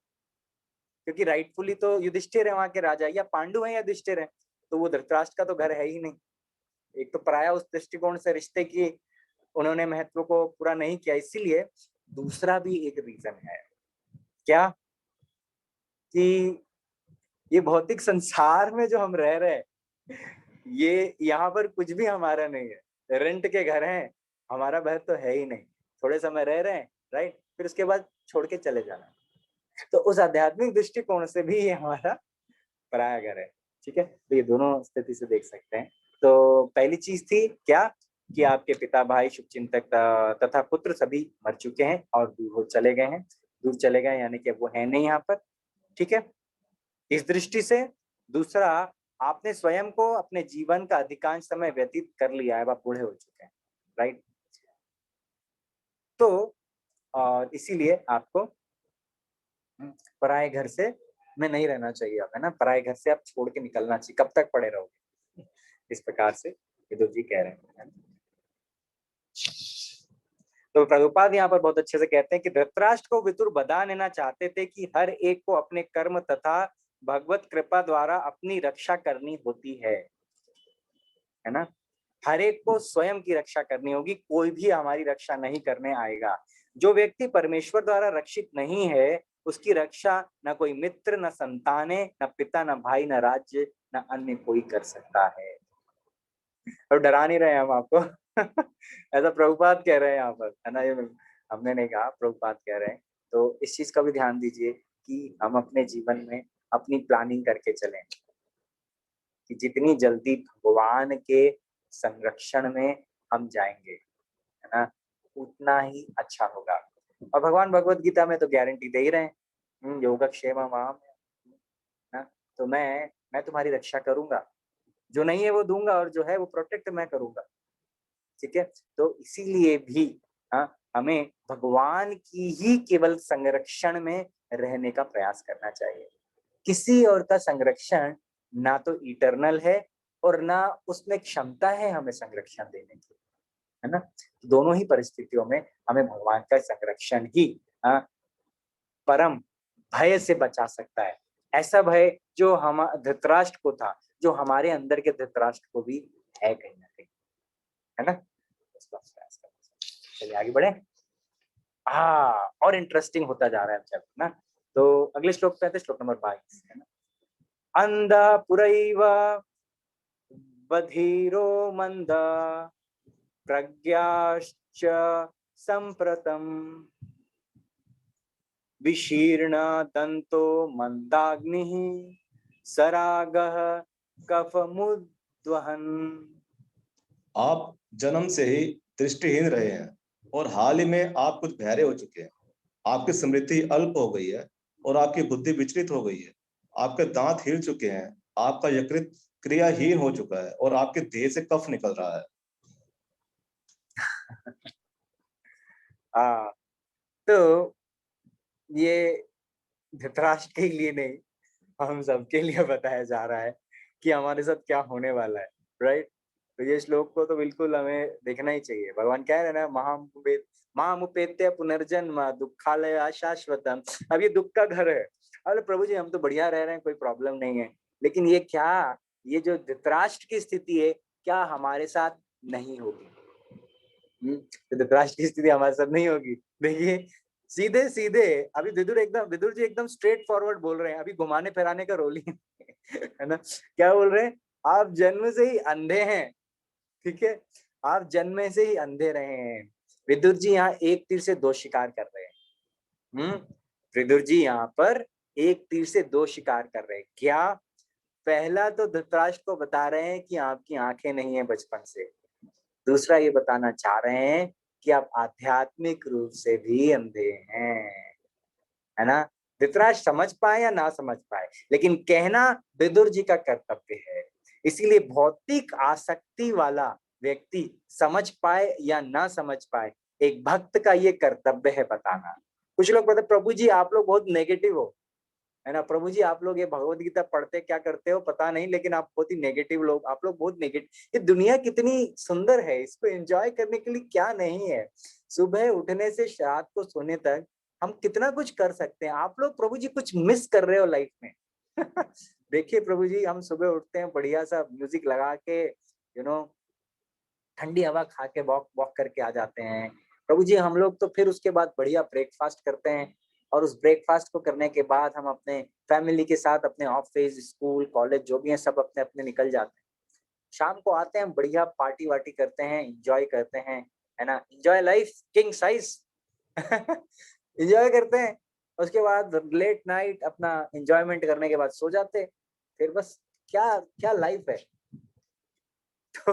क्योंकि राइटफुली तो युधिष्ठिर है वहां के राजा, या पांडु है या युधिष्ठिर है, तो वो धृतराष्ट्र का तो घर है ही नहीं। एक तो पराया उस दृष्टिकोण से रिश्ते की उन्होंने महत्व को पूरा नहीं किया। इसीलिए दूसरा भी एक रीजन है, क्या, कि ये भौतिक संसार में जो हम रह रहे हैं, ये यहाँ पर कुछ भी हमारा नहीं है, रेंट के घर हैं, हमारा घर तो है ही नहीं। थोड़े समय रह रहे हैं, राइट, फिर उसके बाद छोड़ के चले जाना। तो उस आध्यात्मिक दृष्टिकोण से भी ये हमारा पराया घर है, ठीक है। तो ये दोनों स्थिति से देख सकते हैं। तो पहली चीज थी क्या, कि आपके पिता, भाई, शुभचिंतक तथा पुत्र सभी मर चुके हैं और दूर चले गए हैं, दूर चले गए यानी कि अब वो है नहीं यहाँ पर, ठीक है। इस दृष्टि से दूसरा, आपने स्वयं को अपने जीवन का अधिकांश समय व्यतीत कर लिया है, आप बूढ़े हो चुके हैं, राइट। तो और इसीलिए आपको पराये घर से में नहीं रहना चाहिए, आप, है ना, पराये घर से आप छोड़ के निकलना चाहिए। कब तक पड़े रहोगे, इस प्रकार से विदुर जी कह रहे हैं। तो प्रभुपाद यहाँ पर बहुत अच्छे से कहते हैं कि धृतराष्ट्र को विदुर बता देना चाहते थे कि हर एक को अपने कर्म तथा भगवत कृपा द्वारा अपनी रक्षा करनी होती है ना। हर एक को स्वयं की रक्षा करनी होगी, कोई भी हमारी रक्षा नहीं करने आएगा। जो व्यक्ति परमेश्वर द्वारा रक्षित नहीं है, उसकी रक्षा न कोई मित्र, न संताने, न पिता, न भाई, न राज्य, न अन्य कोई कर सकता है। और डरा नहीं रहे हम आपको ऐसा प्रभुपाद कह रहे हैं यहाँ पर, है ना, ये हमने नहीं कहा, प्रभुपाद कह रहे हैं। तो इस चीज का भी ध्यान दीजिए कि हम अपने जीवन में अपनी प्लानिंग करके चलें, कि जितनी जल्दी भगवान के संरक्षण में हम जाएंगे, है ना, उतना ही अच्छा होगा। और भगवान भगवत गीता में तो गारंटी दे ही रहे हैं, योगक्षेम माम, ना, तो मैं तुम्हारी रक्षा करूंगा, जो नहीं है वो दूंगा, और जो है वो प्रोटेक्ट मैं करूंगा, ठीक है। तो इसीलिए भी हमें भगवान की ही केवल संरक्षण में रहने का प्रयास करना चाहिए। किसी और का संरक्षण ना तो इटर्नल है और ना उसमें क्षमता है हमें संरक्षण देने की, है ना। दोनों ही परिस्थितियों में हमें भगवान का संरक्षण ही परम भय से बचा सकता है। ऐसा भय जो हम धृतराष्ट्र को था, जो हमारे अंदर के धृतराष्ट्र को भी है कहीं ना कहीं, है ना। चलिए आगे बढ़े। और इंटरेस्टिंग होता जा रहा है चैप्टर ना। तो अगले श्लोक पे आते, श्लोक नंबर 22, है ना। अंधा पुरैव बधिरो मंदा प्रज्ञाश्च संप्रतम विशीर्ण दंतो मंदाग्निः सरागः कफमुद्वहन्। आप जन्म से ही दृष्टिहीन रहे हैं और हाल ही में आप कुछ बहरे हो चुके हैं। आपकी स्मृति अल्प हो गई है और आपकी बुद्धि विचलित हो गई है। आपके दांत हिल चुके हैं, आपका यकृत क्रियाहीन हो चुका है और आपके देह से कफ निकल रहा है। तो ये धृतराष्ट्र के लिए नहीं, हम सबके लिए बताया जा रहा है कि हमारे साथ क्या होने वाला है, राइट। तो ये श्लोक को तो बिल्कुल हमें देखना ही चाहिए। भगवान कह रहे हैं ना, महामुपेत्य पुनर्जन्म दुखालय शाश्वतम। अब ये दुख का घर है। अरे प्रभु जी हम तो बढ़िया रह रहे हैं, कोई प्रॉब्लम नहीं है, लेकिन ये क्या, ये जो धृतराष्ट्र की स्थिति है क्या हमारे साथ नहीं होगी? तो धृतराष्ट्र की स्थिति हमारे साथ नहीं होगी। देखिए सीधे सीधे अभी विदुर जी एकदम स्ट्रेट फॉरवर्ड बोल रहे हैं, अभी घुमाने फिराने का रोल ही है ना। क्या बोल रहे हैं? आप जन्म से ही अंधे हैं, ठीक है, आप जन्म से ही अंधे रहे हैं। विदुर जी यहाँ एक तीर से दो शिकार कर रहे हैं। विदुर जी यहाँ पर एक तीर से दो शिकार कर रहे हैं। क्या? पहला तो धृतराष्ट्र को बता रहे हैं कि आपकी आंखें नहीं है बचपन से। दूसरा ये बताना चाह रहे हैं कि आप आध्यात्मिक रूप से भी अंधे हैं, है ना। धृतराष्ट्र समझ पाए या ना समझ पाए, लेकिन कहना विदुर जी का कर्तव्य है। इसीलिए भौतिक आसक्ति वाला व्यक्ति समझ पाए या ना समझ पाए, एक भक्त का ये कर्तव्य है बताना। कुछ लोग बोलते प्रभु जी आप लोग बहुत नेगेटिव हो, है ना। प्रभु जी आप लोग ये भगवत गीता पढ़ते क्या करते हो पता नहीं, लेकिन आप बहुत ही नेगेटिव लोग, आप लोग बहुत नेगेटिव। ये दुनिया कितनी सुंदर है, इसको एंजॉय करने के लिए क्या नहीं है। सुबह उठने से रात को सोने तक हम कितना कुछ कर सकते हैं। आप लोग प्रभु जी कुछ मिस कर रहे हो लाइफ में। देखिए प्रभु जी हम सुबह उठते हैं, बढ़िया सा म्यूजिक लगा के, ठंडी हवा खा के वॉक करके आ जाते हैं। प्रभु जी हम लोग तो फिर उसके बाद बढ़िया ब्रेकफास्ट करते हैं, और उस ब्रेकफास्ट को करने के बाद हम अपने फैमिली के साथ अपने ऑफिस स्कूल कॉलेज जो भी है सब अपने अपने निकल जाते हैं। शाम को आते हैं, बढ़िया पार्टी वार्टी करते हैं, एंजॉय करते हैं, है ना। Enjoy life king size enjoy करते हैं। उसके बाद लेट नाइट अपना एंजॉयमेंट करने के बाद सो जाते हैं। फिर बस क्या क्या लाइफ है। तो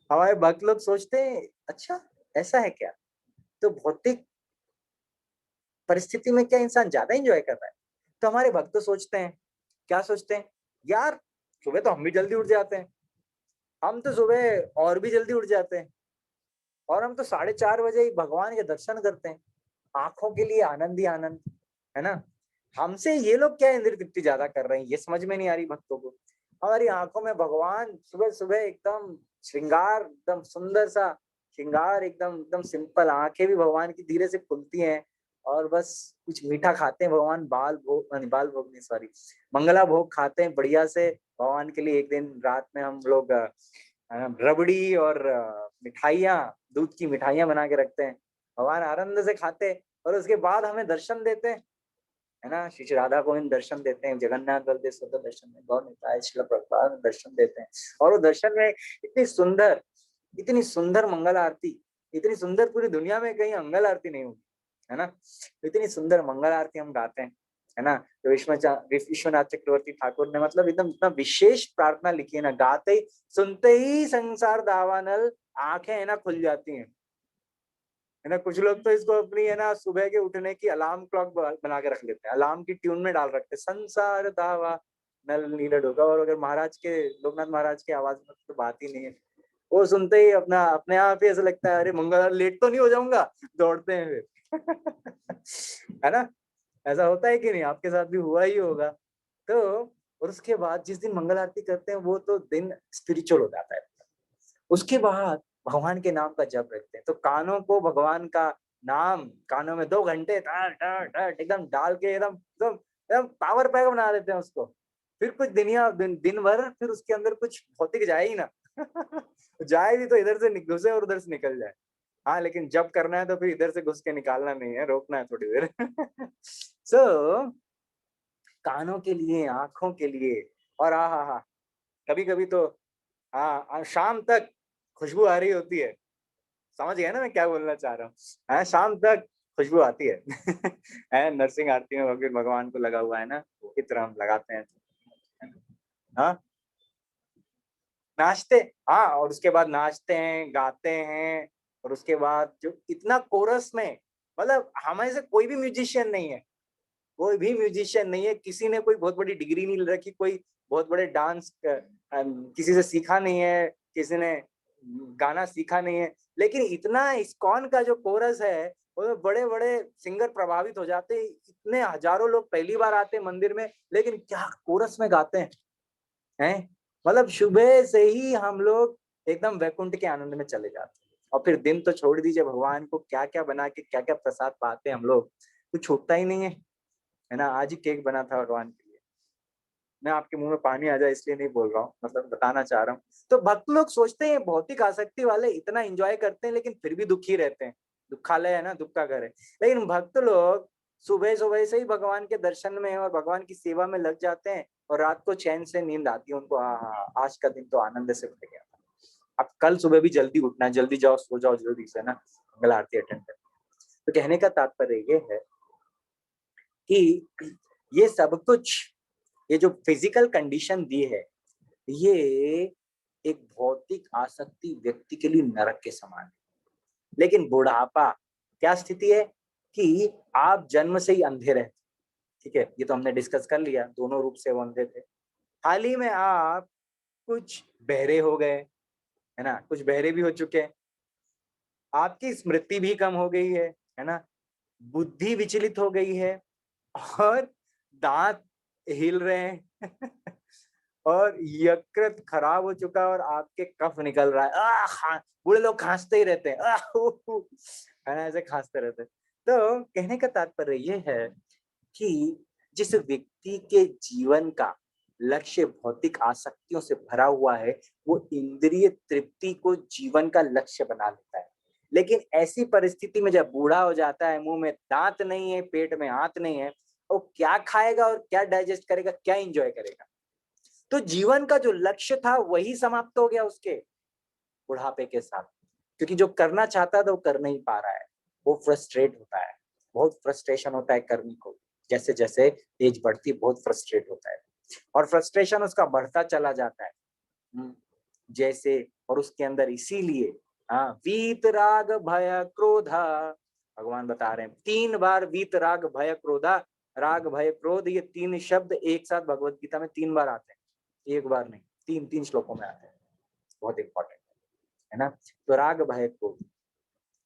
हमारे भक्त लोग सोचते हैं अच्छा ऐसा है क्या? तो भौतिक परिस्थिति में क्या इंसान ज्यादा एंजॉय कर रहा है? तो हमारे भक्त तो सोचते हैं, क्या सोचते हैं, यार सुबह तो हम भी जल्दी उठ जाते हैं, हम तो सुबह और भी जल्दी उठ जाते हैं, और हम तो 4:30 बजे ही भगवान के दर्शन करते हैं। आंखों के लिए आनंद ही आनंद, है ना। हमसे ये लोग क्या इंद्र तृप्ति ज्यादा कर रहे हैं, ये समझ में नहीं आ रही भक्तों को। हमारी आंखों में भगवान सुबह सुबह एकदम श्रृंगार, एकदम सुंदर सा श्रृंगार, एकदम एकदम सिंपल आंखें भी भगवान की धीरे से खुलती हैं, और बस कुछ मीठा खाते हैं भगवान, बाल भोग नहीं सॉरी मंगला भोग खाते हैं बढ़िया से भगवान के लिए। एक दिन रात में हम लोग रबड़ी और मिठाइयाँ, दूध की मिठाइयाँ बना के रखते हैं, भगवान आनंद से खाते हैं, और उसके बाद हमें दर्शन देते हैं, है ना। श्री राधा गोविंद दर्शन देते हैं, जगन्नाथ बलदेव सुभद्रा दर्शन में, गौर निताय श्रील प्रभुपाद दर्शन देते हैं। और वो दर्शन में इतनी सुंदर मंगल आरती, इतनी सुंदर पूरी दुनिया में कहीं मंगल आरती नहीं होगी, है ना। इतनी सुंदर मंगल आरती हम गाते हैं, है ना। तो विश्वनाथ चक्रवर्ती ठाकुर ने मतलब एकदम इतना विशेष प्रार्थना लिखी है ना, गाते ही सुनते ही संसार दावानल आंखें है ना खुल जाती हैं, है ना। कुछ लोग तो इसको अपनी है ना सुबह के उठने की अलार्म क्लॉक बना के रख लेते हैं, अलार्म की ट्यून में डाल रखते हैं, संसार दावा नल नीला ढोका। और अगर महाराज के, लोकनाथ महाराज की आवाज में तो बात ही नहीं है, वो सुनते ही अपना अपने आप ही ऐसा लगता है अरे मंगल लेट तो नहीं हो जाऊंगा, दौड़ते हैं फिर है ना। ऐसा होता है कि नहीं, आपके साथ भी हुआ ही होगा। तो और उसके बाद जिस दिन मंगल आरती करते हैं वो तो दिन स्पिरिचुअल हो जाता है। उसके बाद भगवान के नाम का जप रखते हैं, तो कानों को भगवान का नाम कानों में 2 घंटे एकदम डाल के एकदम एकदम एकदम पावर पैक बना देते हैं उसको। फिर कुछ दिन भर फिर उसके अंदर कुछ भौतिक जाए ही ना। जाए भी तो इधर से घुसे और उधर से निकल जाए। हाँ, लेकिन जब करना है तो फिर इधर से घुस के निकालना नहीं है, रोकना है थोड़ी देर। सो कानों के लिए, आँखों के लिए और आहाहा! कभी-कभी तो शाम तक खुशबू आ रही होती है। समझ गए ना मैं क्या बोलना चाह रहा हूँ? शाम तक खुशबू आती है। नरसिंह आरती में भगवान को लगा हुआ है ना, इत्र हम लगाते हैं। हाँ, नाचते और उसके बाद नाचते हैं, गाते हैं और उसके बाद जो इतना कोरस में मतलब हमें से कोई भी म्यूजिशियन नहीं है। कोई भी म्यूजिशियन नहीं है, किसी ने कोई बहुत बड़ी डिग्री नहीं रखी, कोई बहुत बड़े किसी से सीखा नहीं है, किसी ने गाना सीखा नहीं है, लेकिन इतना इस्कॉन का जो कोरस है, वो बड़े-बड़े सिंगर प्रभावित हो जाते हैं, इतने हजारों लोग पहली बार आते हैं मंदिर में, लेकिन क्या कोरस में गाते हैं? मतलब सुबह से ही हम लोग एकदम वैकुंठ के आनंद में चले जाते हैं और फिर दिन तो छोड़ दीजिए, भगवान को क्या-क्या बना के क्या-क्या प्रसाद पाते हैं हम लोग, कुछ छूटता ही नहीं है ना? आज ही केक बना था भगवान के लिए। मैं आपके मुँह में पानी आ जाए इसलिए नहीं बोल रहा हूँ, मतलब बताना चाह रहा हूँ। तो भक्त लोग सोचते हैं भौतिक आसक्ति वाले इतना एन्जॉय करते हैं लेकिन फिर भी दुखी रहते हैं। दुःखालय है ना, दुःख का घर है। लेकिन भक्त लोग सुबह-सुबह से ही भगवान के दर्शन में और भगवान की सेवा में लग जाते हैं और रात को चैन से नींद आती है उनको, आज का दिन तो आनंद से भर गया था। अब कल सुबह भी जल्दी उठना है, जल्दी जाओ, सो जाओ जल्दी से ना, मंगल आरती अटेंड करनी है। तो कहने का तात्पर्य ये है कि ये सब कुछ, ये जो फिजिकल कंडीशन दी है, ये एक भौतिक आसक्ति व्यक्ति के लिए नरक के समान है। लेकिन बुढ़ापा क्या स्थिति है कि आप जन्म से ही अंधे रहते, ठीक है? ये तो हमने डिस्कस कर लिया, दोनों रूप से वो अंधे थे। हाल ही में आप कुछ बहरे हो गए, है ना? कुछ बहरे भी हो चुके हैं। आपकी स्मृति भी कम हो गई है ना? बुद्धि विचलित हो गई है और दांत हिल रहे हैं। और यकृत खराब हो चुका है और आपके कफ निकल रहा है। बूढ़े लोग खांसते ही रहते हैं। है ना, ऐसे खांसते रहते हैं। तो कहने का तात्पर्य ये है कि जिस व्यक्ति के जीवन का लक्ष्य भौतिक आसक्तियों से भरा हुआ है, वो इंद्रिय तृप्ति को जीवन का लक्ष्य बना लेता है। लेकिन ऐसी परिस्थिति में जब बूढ़ा हो जाता है, मुंह में दांत नहीं है, पेट में हाथ नहीं है, वो क्या खाएगा और क्या डाइजेस्ट करेगा, क्या एंजॉय करेगा? तो जीवन का जो लक्ष्य था वही समाप्त हो गया उसके बुढ़ापे के साथ, क्योंकि जो करना चाहता था वो कर नहीं पा रहा है, वो फ्रस्ट्रेट होता है, बहुत फ्रस्ट्रेशन होता है कर्मी को, जैसे जैसे एज बढ़ती बहुत फ्रस्ट्रेट होता है और फ्रस्ट्रेशन उसका बढ़ता चला जाता है। जैसे और उसके अंदर इसीलिए वीत राग भय क्रोधा, भगवान बता रहे हैं 3 बार वीत राग भय क्रोधा, राग भय क्रोध, ये 3 शब्द एक साथ भगवत गीता में 3 बार आते हैं, एक बार नहीं, 3 श्लोकों में आते हैं, बहुत इंपॉर्टेंट है ना? तो राग भय क्रोध,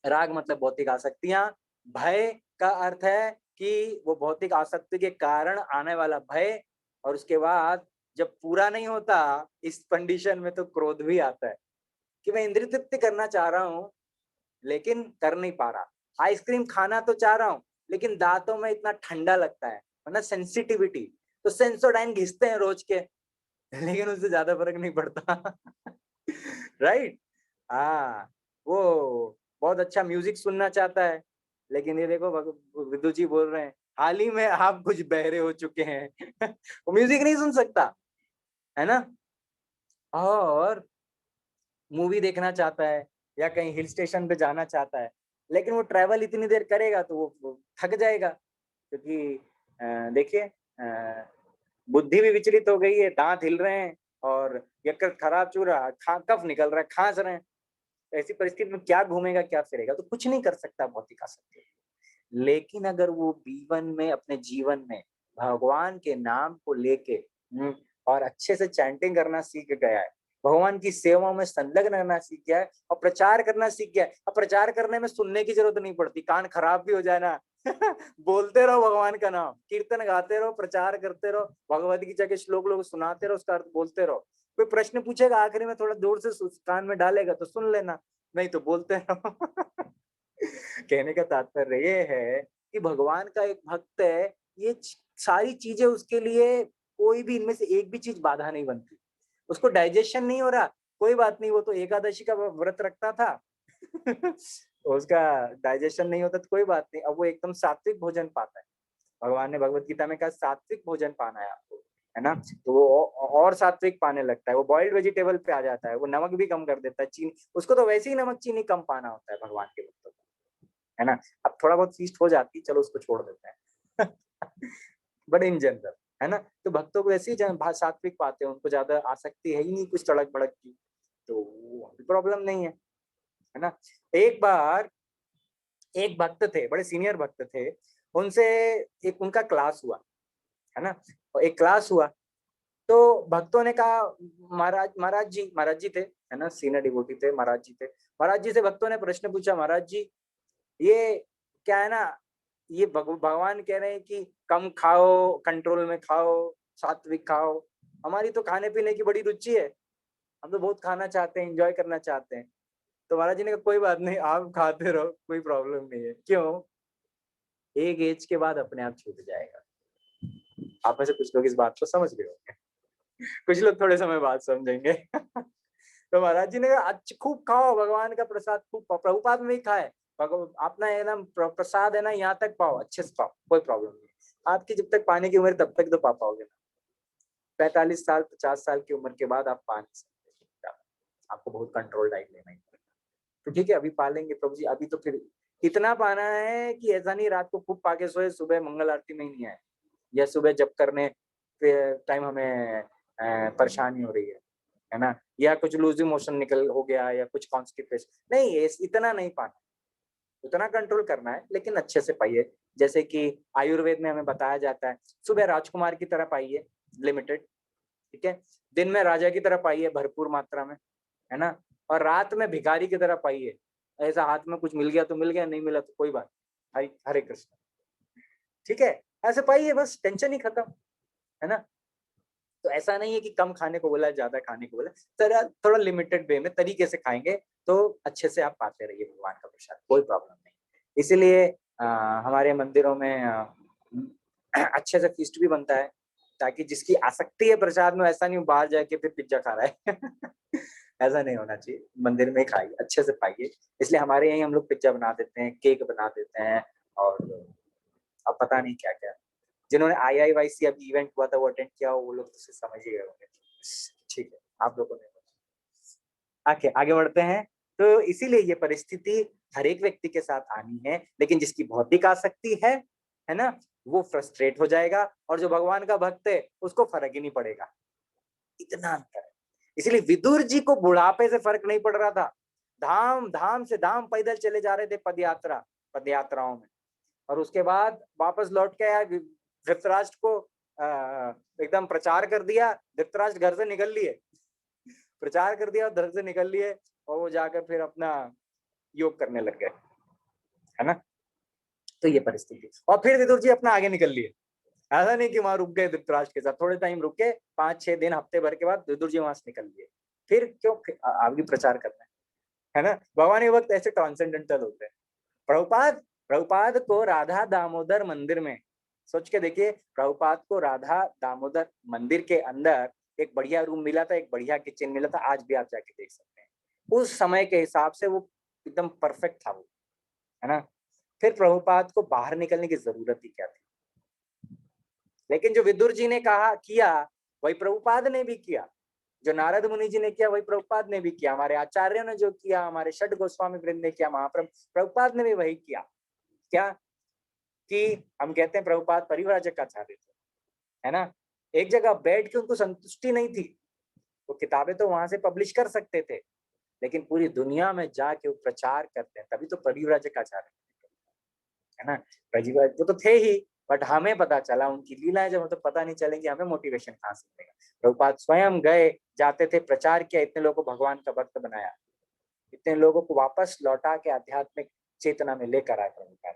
राग मतलब भौतिक आसक्तियां, भय का अर्थ है कि वो भौतिक आसक्ति के कारण आने वाला भय, और उसके बाद जब पूरा नहीं होता इस कंडीशन में तो क्रोध भी आता है कि मैं इंद्रिय तृप्ति करना चाह रहा हूँ लेकिन कर नहीं पा रहा, आइसक्रीम खाना तो चाह रहा हूँ लेकिन दांतों में इतना ठंडा लगता है, मतलब सेंसिटिविटी, तो सेंसोडाइन घिसते हैं रोज के, लेकिन उससे ज्यादा फर्क नहीं पड़ता। राइट? वो बहुत अच्छा म्यूजिक सुनना चाहता है, लेकिन ये देखो विदुर जी बोल रहे हैं हाल ही में आप कुछ बहरे हो चुके हैं। वो म्यूजिक नहीं सुन सकता, है ना? और मूवी देखना चाहता है या कहीं हिल स्टेशन पे जाना चाहता है, लेकिन वो ट्रैवल इतनी देर करेगा तो वो थक जाएगा, क्योंकि देखिए बुद्धि भी विचलित हो गई है, दांत हिल रहे हैं और यकृत खराब चूरा, कफ निकल रहा है, खांस रहे हैं। ऐसी परिस्थिति में क्या घूमेगा, क्या फिरेगा? तो कुछ नहीं कर सकता भौतिक आसक्ति। लेकिन अगर वो अपने जीवन में भगवान के नाम को लेके और अच्छे से चैंटिंग करना सीख गया है, भगवान की सेवा में संलग्न रहना सीख गया है और प्रचार करना सीख गया है। अब प्रचार करने में सुनने की जरूरत नहीं पड़ती, कान खराब भी हो जाए ना, बोलते रहो भगवान का नाम, कीर्तन गाते रहो, प्रचार करते रहो, भगवत गीता के श्लोक लोग सुनाते रहो, उसका अर्थ बोलते रहो। कोई प्रश्न पूछेगा आखिरी में थोड़ा जोर से कान में डालेगा तो सुन लेना, नहीं तो बोलते रहो। कहने का तात्पर्य ये है कि भगवान का एक भक्त है, ये सारी चीजें उसके लिए कोई भी इनमें से एक भी चीज बाधा नहीं बनती। उसको डाइजेशन नहीं हो रहा, कोई बात नहीं, वो तो एकादशी का व्रत रखता था। उसका डाइजेशन नहीं होता तो कोई बात नहीं, अब वो एकदम सात्विक भोजन पाता है। भगवान ने भगवत गीता में कहा सात्विक भोजन पाना है आपको, है ना, तो वो और सात्विक पाने लगता है, वो बॉइल्ड वेजिटेबल पे आ जाता है, वो नमक भी कम कर देता है, चीनी, उसको तो वैसे ही नमक चीनी कम पाना होता है भगवान के भक्तों को, है ना। अब थोड़ा बहुत फीस्ट हो जाती, चलो उसको छोड़ देते हैं। बट इन जनरल, है ना, तो भक्तों को ऐसे ही सात्विक पाते हैं, उनको ज्यादा आसक्ति है ही नहीं कुछ तड़क भड़क की, तो प्रॉब्लम नहीं है ना। एक बार एक भक्त थे, बड़े सीनियर भक्त थे, उनसे एक उनका क्लास हुआ, है ना, और एक क्लास हुआ तो भक्तों ने कहा महाराज जी थे, है ना, सीनियर डिवोटी थे, महाराज जी से भक्तों ने प्रश्न पूछा, महाराज जी ये क्या है ना, ये भगवान कह रहे हैं कि कम खाओ, कंट्रोल में खाओ, सात्विक खाओ, हमारी तो खाने पीने की बड़ी रुचि है, हम तो बहुत खाना चाहते हैं, एंजॉय करना चाहते हैं। तो महाराज जी ने कहा कोई बात नहीं, आप खाते रहो, कोई प्रॉब्लम नहीं है। क्यों? एक एज के बाद अपने आप छूट जाएगा। आप में से कुछ लोग इस बात को समझ गए होंगे, कुछ लोग थोड़े समय बाद समझेंगे। तो महाराज जी ने कहा अच्छा खूब खाओ, भगवान का प्रसाद खूब पाओ, प्रभुपाद में ही खाए, अपना है ना प्रसाद है ना, यहाँ तक पाओ, अच्छे से पाओ, कोई प्रॉब्लम नहीं। आपकी जब तक पाने की उम्र तब तक तो पा पाओगे ना, 45 साल 50 साल की उम्र के बाद आप पा नहीं सकते, आपको बहुत कंट्रोल डाइट लेना ही पड़ेगा। तो ठीक है, अभी पालेंगे प्रभु जी, अभी तो फिर इतना पाना है कि ऐसा नहीं रात को खूब पाके सोए, सुबह मंगल आरती में ही नहीं आए, या सुबह जब करने टाइम हमें परेशानी हो रही है ना, या कुछ लूज मोशन निकल हो गया, या कुछ कॉन्स्टिपेशन, नहीं इतना नहीं पाना, उतना कंट्रोल करना है, लेकिन अच्छे से पाइए। जैसे कि आयुर्वेद में हमें बताया जाता है, सुबह राजकुमार की तरह पाइए, लिमिटेड, ठीक है, दिन में राजा की तरह पाइए भरपूर मात्रा में, है ना, और रात में भिखारी की तरह पाइए, ऐसा हाथ में कुछ मिल गया तो मिल गया, नहीं मिला तो कोई बात, हरे कृष्ण, ठीक है, ऐसे पाइए, बस टेंशन ही खत्म, है ना। तो ऐसा नहीं है कि कम खाने को बोला, ज्यादा खाने को बोला, थोड़ा लिमिटेड वे में तरीके से खाएंगे तो अच्छे से आप पाते रहिए भगवान का प्रसाद, कोई प्रॉब्लम नहीं। इसीलिए हमारे मंदिरों में अच्छे से फीस्ट भी बनता है, ताकि जिसकी आसक्ति है प्रसाद में, ऐसा नहीं बाहर जाके फिर पिज्जा खा रहा है। ऐसा नहीं होना चाहिए, मंदिर में ही खाइए, अच्छे से खाइए। इसलिए हमारे यहीं हम लोग पिज्जा बना देते हैं, केक बना देते हैं, और अब पता नहीं क्या क्या, जिन्होंने IIYC अभी इवेंट हुआ था वो अटेंड किया हो, वो लोग तो समझ ही गए होंगे। ठीक है, आप लोगों ने आगे बढ़ते हैं। तो इसीलिए ये परिस्थिति हर एक व्यक्ति के साथ आनी है, लेकिन जिसकी भौतिक आसक्ति है ना, वो फ्रस्ट्रेट हो जाएगा, और जो भगवान का भक्त है उसको फर्क ही नहीं पड़ेगा, इतना अंतर है। इसीलिए विदुर जी को बुढ़ापे से फर्क नहीं पड़ रहा था, धाम धाम से धाम पैदल चले जा रहे थे पद यात्राओं में, और उसके बाद वापस लौट के आया, धृतराष्ट्र को एकदम प्रचार कर दिया, धृतराष्ट्र घर से निकल लिए, प्रचार कर दिया, घर से निकल लिए, और वो जाकर फिर अपना योग करने लग गए, है ना। तो ये परिस्थिति, और फिर विदुर जी अपना आगे निकल लिए, ऐसा नहीं कि वहां रुक गए धृतराष्ट्र के साथ, थोड़े टाइम रुके, 5-6 दिन हफ्ते भर के बाद विदुर जी वहां से निकल लिए, फिर क्यों आगे प्रचार करना है ना। भगवान के वक्त ऐसे ट्रांसेंडेंटल होते हैं। प्रभुपाद को राधा दामोदर मंदिर में, सोच के देखिए, प्रभुपाद को राधा दामोदर मंदिर के अंदर एक बढ़िया रूम मिला था, एक बढ़िया किचन मिला था, आज भी आप जाके देख सकते हैं, उस समय के हिसाब से वो एकदम परफेक्ट था वो, है ना। फिर प्रभुपाद को बाहर निकलने की जरूरत ही क्या थी, लेकिन जो विदुर जी ने कहा किया, वही प्रभुपाद ने भी किया, जो नारद मुनि जी ने किया वही प्रभुपाद ने भी किया, हमारे आचार्यों ने जो किया, हमारे षट गोस्वामी वृंद ने किया, प्रभुपाद ने भी वही किया। क्या कि हम कहते हैं प्रभुपाद परिव्राजक आचार्य थे, है ना, एक जगह बैठ के उनको संतुष्टि नहीं थी, वो किताबें तो वहां से पब्लिश कर सकते थे, लेकिन पूरी दुनिया में जाके वो प्रचार करते हैं, तभी तो परिव्राजक आचार्य, है ना। वो तो थे ही, बट हमें पता चला उनकी लीलाएं, जब तो पता नहीं चलेंगी, हमें मोटिवेशन कहाँ से मिलेगा। प्रभुपाद स्वयं गए, जाते थे, प्रचार किया, इतने लोगों को भगवान का भक्त बनाया, इतने लोगों को वापस लौटा के आध्यात्मिक चेतना में लेकर आए प्रभुपाद,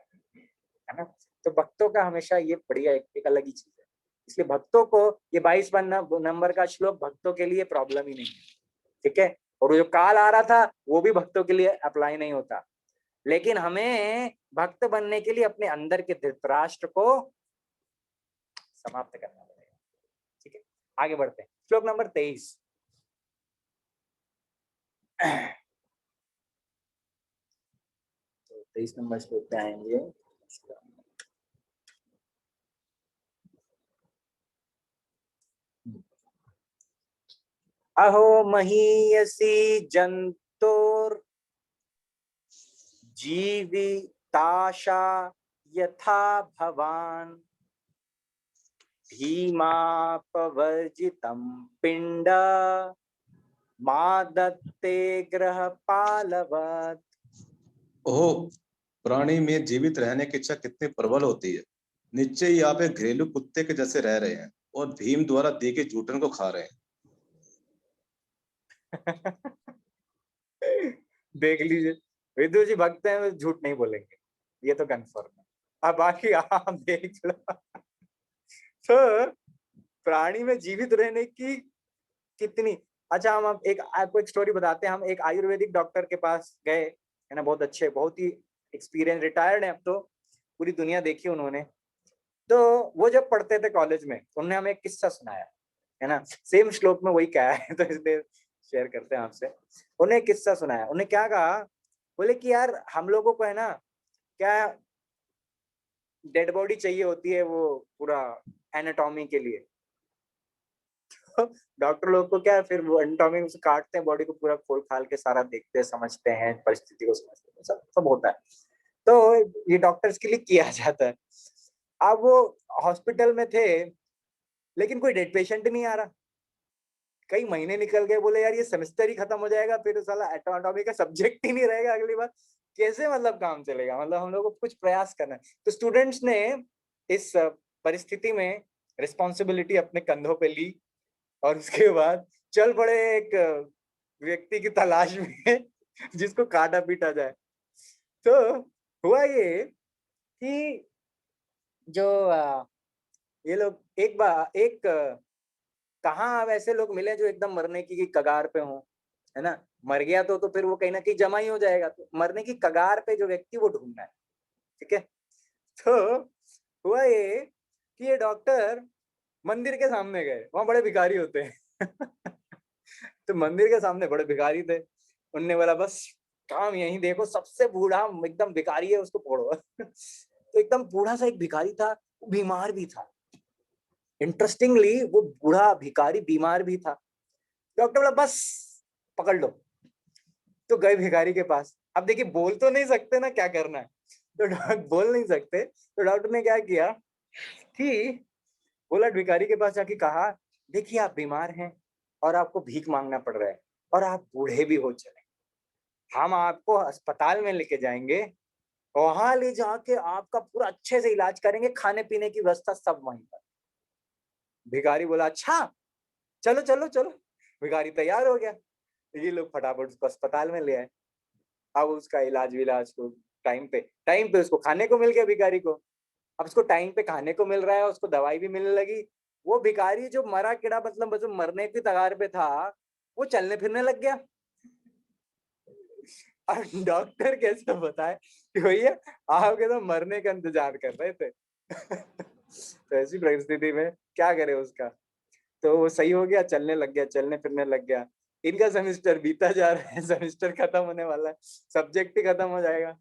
है ना। तो भक्तों का हमेशा ये बढ़िया एक अलग ही चीज है। इसलिए भक्तों को ये 22 नंबर का श्लोक भक्तों के लिए प्रॉब्लम ही नहीं है, ठीक है। और जो काल आ रहा था वो भी भक्तों के लिए अप्लाई नहीं होता, लेकिन हमें भक्त बनने के लिए अपने अंदर के धृतराष्ट्र को समाप्त करना पड़ेगा, ठीक है। आगे बढ़ते हैं, श्लोक नंबर 23। तो 23 नंबर श्लोक पे आएंगे। अहो महीयसी जंतुर जीविताशा यथा भवान भीमापवर्जितं पिंड मादत्ते ग्रहपालवत्। ओह, प्राणी में जीवित रहने की इच्छा कितनी प्रबल होती है। निश्चय ही आप एक घरेलू कुत्ते के जैसे रह रहे हैं और भीम द्वारा दी गई जूठन को खा रहे हैं। देख लीजिए, विदुर जी भक्त हैं, वो झूठ नहीं बोलेंगे, ये तो कंफर्म है। अब बाकी आप देख लो। तो प्राणी में जीवित रहने की कितनी, अच्छा हम अब एक आपको एक स्टोरी बताते हैं। हम एक आयुर्वेदिक डॉक्टर के पास गए, है ना, बहुत अच्छे, बहुत ही एक्सपीरियंस, रिटायर्ड है अब तो, पूरी दुनिया देखी उन्होंने। तो वो जब पढ़ते थे कॉलेज में, उन्होंने हमें एक किस्सा सुनाया, है ना, सेम श्लोक में वही क्या है, तो इसलिए शेयर करते हैं आपसे। उन्हें एक किस्सा सुनाया, उन्हें क्या कहा, बोले कि यार हम लोगों को है ना क्या डेड बॉडी चाहिए होती है, वो पूरा एनाटॉमी के लिए। डॉक्टर लोग को क्या है, फिर वो एनाटॉमी से काटते हैं बॉडी को, पूरा खोल खाल के सारा देखते हैं, समझते हैं, परिस्थिति को समझते हैं, सब सब होता है। तो ये डॉक्टर्स के लिए किया जाता है। अब वो हॉस्पिटल में थे, लेकिन कोई डेड पेशेंट नहीं आ रहा। कई महीने निकल गए, बोले यार ये सेमेस्टर ही खत्म हो जाएगा, फिर साला एनाटॉमी का सब्जेक्ट ही नहीं रहेगा अगली बार, कैसे मतलब काम चलेगा, मतलब हम लोग को कुछ प्रयास करना है। तो स्टूडेंट्स ने इस परिस्थिति में रिस्पॉन्सिबिलिटी अपने कंधों पे ली, और उसके बाद चल पड़े एक व्यक्ति की तलाश में जिसको काटा पीटा जाए। तो हुआ ये कि जो ये लोग एक बार एक कहाँ वैसे लोग मिले जो एकदम मरने की कगार पे हों, है ना। मर गया तो फिर वो कहीं ना कहीं जमा ही हो जाएगा, तो मरने की कगार पे जो व्यक्ति, वो ढूंढना है, ठीक है। तो हुआ ये कि ये डॉक्टर मंदिर के सामने गए, वहां बड़े भिखारी होते हैं। तो मंदिर के सामने बड़े भिखारी थे, उनने बोला बस काम यही देखो, सबसे बूढ़ा एकदम भिखारी है उसको पकड़ो। तो एकदम बूढ़ा सा एक भिखारी था, वो बीमार भी था। इंटरेस्टिंगली वो बूढ़ा भिखारी बीमार भी था। डॉक्टर बोला बस पकड़ लो। तो गए भिखारी के पास, अब देखिए बोल तो नहीं सकते ना क्या करना है, तो बोल नहीं सकते, तो डॉक्टर ने क्या किया कि बोला, भिखारी के पास जाके कहा, देखिए आप बीमार हैं और आपको भीख मांगना पड़ रहा है, और आप बूढ़े भी हो चले, हम आपको अस्पताल में लेके जाएंगे, वहां ले जाके आपका पूरा अच्छे से इलाज करेंगे, खाने पीने की व्यवस्था सब वहीं पर। भिखारी बोला अच्छा, चलो चलो चलो। भिखारी तैयार हो गया, ये लोग फटाफट उसको अस्पताल में ले आए। अब उसका इलाज विलाज को टाइम पे उसको खाने को मिल गया भिखारी को। अब उसको टाइम पे खाने को मिल रहा है, उसको दवाई भी मिलने लगी। वो भिखारी जो मरा कीड़ा, मतलब जो मरने की तगार पे था, वो चलने फिरने लग गया। और डॉक्टर कैसे बताए कि भैया आपके तो मरने का इंतजार कर रहे थे। तो ऐसी परिस्थिति में क्या करे उसका। तो वो सही हो गया, चलने लग गया, चलने फिरने लग गया। इनका सेमेस्टर बीता जा रहा है, सेमेस्टर खत्म होने वाला है, सब्जेक्ट ही खत्म हो जाएगा।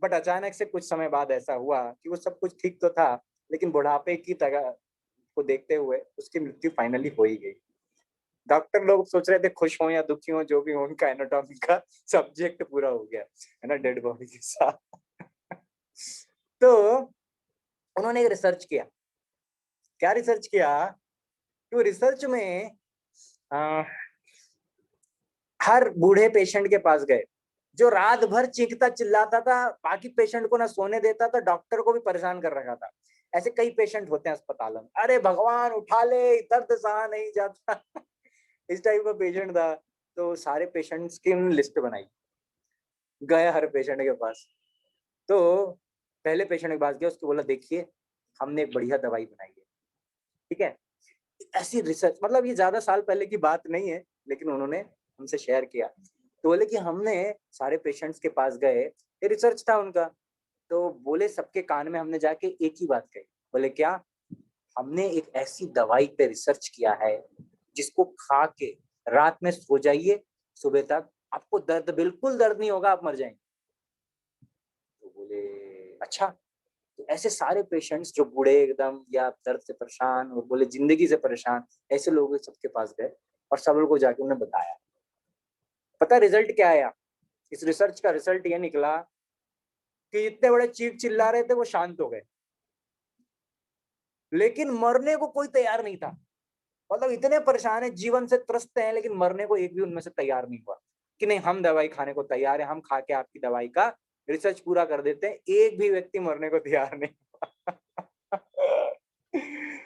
बट अचानक से कुछ समय बाद ऐसा हुआ कि वो सब कुछ ठीक तो था, लेकिन बुढ़ापे की तरह को देखते हुए उसकी मृत्यु फाइनली हो ही गई। डॉक्टर लोग सोच रहे थे खुश हो या दुखी हो, जो भी हो, उनका एनाटॉमी का सब्जेक्ट पूरा हो गया, है ना, डेड बॉडी के साथ। तो उन्होंने एक रिसर्च किया। क्या रिसर्च किया कि वो रिसर्च में आ, हर बूढ़े पेशेंट के पास गए जो रात भर चीखता चिल्लाता था, बाकी पेशेंट को ना सोने देता था, डॉक्टर को भी परेशान कर रखा था। ऐसे कई पेशेंट होते हैं अस्पतालों में, अरे भगवान उठा ले, दर्द सहा नहीं जाता। इस टाइप का पेशेंट था। तो सारे पेशेंट्स की लिस्ट बनाई, गया हर पेशेंट के पास। तो पहले पेशेंट के पास गया, उसको बोला देखिए हमने एक बढ़िया दवाई बनाई है, ठीक है। ऐसी रिसर्च, मतलब ये ज्यादा साल पहले की बात नहीं है, लेकिन उन्होंने हमसे शेयर किया। तो बोले कि हमने सारे पेशेंट्स के पास गए, ये रिसर्च था उनका, तो बोले सबके कान में हमने जाके एक ही बात कही, बोले क्या, हमने एक ऐसी दवाई पे रिसर्च किया है जिसको खा के रात में सो जाइए, सुबह तक आपको बिल्कुल दर्द नहीं होगा, आप मर जाएंगे। तो बोले अच्छा। तो ऐसे सारे पेशेंट्स जो बूढ़े एकदम या दर्द से परेशान और बोले जिंदगी से परेशान, ऐसे लोग सबके पास गए और सब लोगों को जाके उन्हें बताया। पता रिजल्ट क्या आया? इस रिसर्च का रिजल्ट ये निकला कि इतने बड़े चीख चिल्ला रहे थे वो शांत हो गए, लेकिन मरने को कोई तैयार नहीं था। मतलब इतने परेशान है, जीवन से त्रस्त हैं, लेकिन मरने को एक भी उनमें से तैयार नहीं हुआ कि नहीं हम दवाई खाने को तैयार है, हम खा के आपकी दवाई का रिसर्च पूरा कर देते हैं। एक भी व्यक्ति मरने को तैयार नहीं हुआ।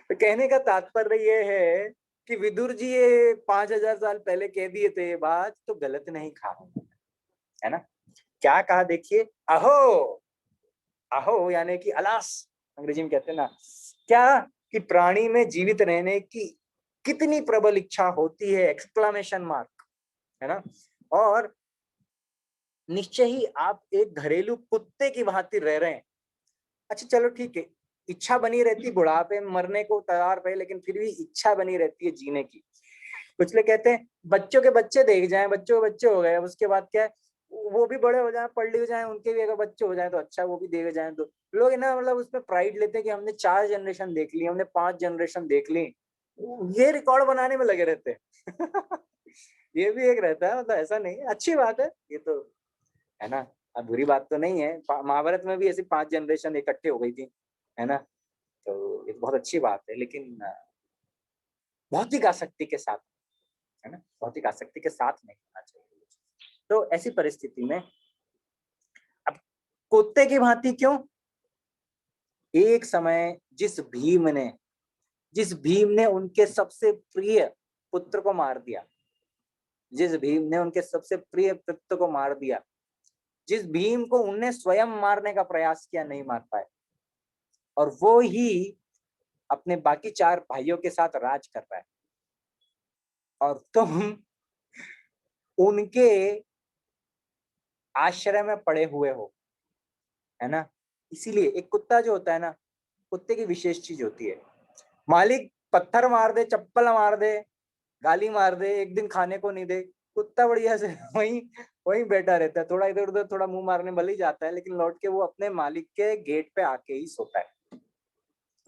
तो कहने का तात्पर्य ये है कि विदुर जी ये 5000 साल पहले कह दिए थे ये बात, तो गलत नहीं कहा, है ना। क्या कहा देखिए, अहो, अहो यानी कि अलास, अंग्रेजी में कहते हैं ना, क्या कि प्राणी में जीवित रहने की कितनी प्रबल इच्छा होती है, एक्सक्लेमेशन मार्क, है ना। और निश्चय ही आप एक घरेलू कुत्ते की भांति रह रहे हैं। अच्छा चलो ठीक है, इच्छा बनी रहती बुढ़ापे में मरने को तैयार पे, लेकिन फिर भी इच्छा बनी रहती है जीने की। कुछ लोग कहते हैं बच्चों के बच्चे देख जाएं, बच्चों के बच्चे हो गए, अब उसके बाद क्या है, वो भी बड़े हो जाएं, पढ़ लिख जाएं, उनके भी अगर बच्चे हो जाएं तो अच्छा, वो भी देखे जाएं। तो लोग ना मतलब उसमें प्राइड लेते हैं कि हमने 4 जनरेशन देख ली, हमने 5 जनरेशन देख ली, ये रिकॉर्ड बनाने में लगे रहते हैं। ये भी एक रहता है, मतलब ऐसा नहीं है, अच्छी बात है ये तो, है ना। अब बुरी बात तो नहीं है, महाभारत में भी ऐसी 5 जनरेशन इकट्ठे हो गई थी, है ना। तो ये बहुत अच्छी बात है, लेकिन भौतिक आसक्ति के साथ, है ना, भौतिक आसक्ति के साथ नहीं होना चाहिए। तो ऐसी परिस्थिति में अब कुत्ते की भांति क्यों? एक समय जिस भीम ने उनके सबसे प्रिय पुत्र को मार दिया, जिस भीम ने उनके सबसे प्रिय पुत्र को मार दिया, जिस भीम को उनने स्वयं मारने का प्रयास किया, नहीं मार पाए, और वो ही अपने बाकी 4 भाइयों के साथ राज कर रहा है, और तुम उनके आश्रय में पड़े हुए हो, है ना। इसीलिए एक कुत्ता जो होता है ना, कुत्ते की विशेष चीज होती है, मालिक पत्थर मार दे, चप्पल मार दे, गाली मार दे, एक दिन खाने को नहीं दे, कुत्ता बढ़िया से वहीं वहीं बैठा रहता है, थोड़ा इधर उधर थोड़ा मुंह मारने भले ही जाता है, लेकिन लौट के वो अपने मालिक के गेट पे आके ही सोता है।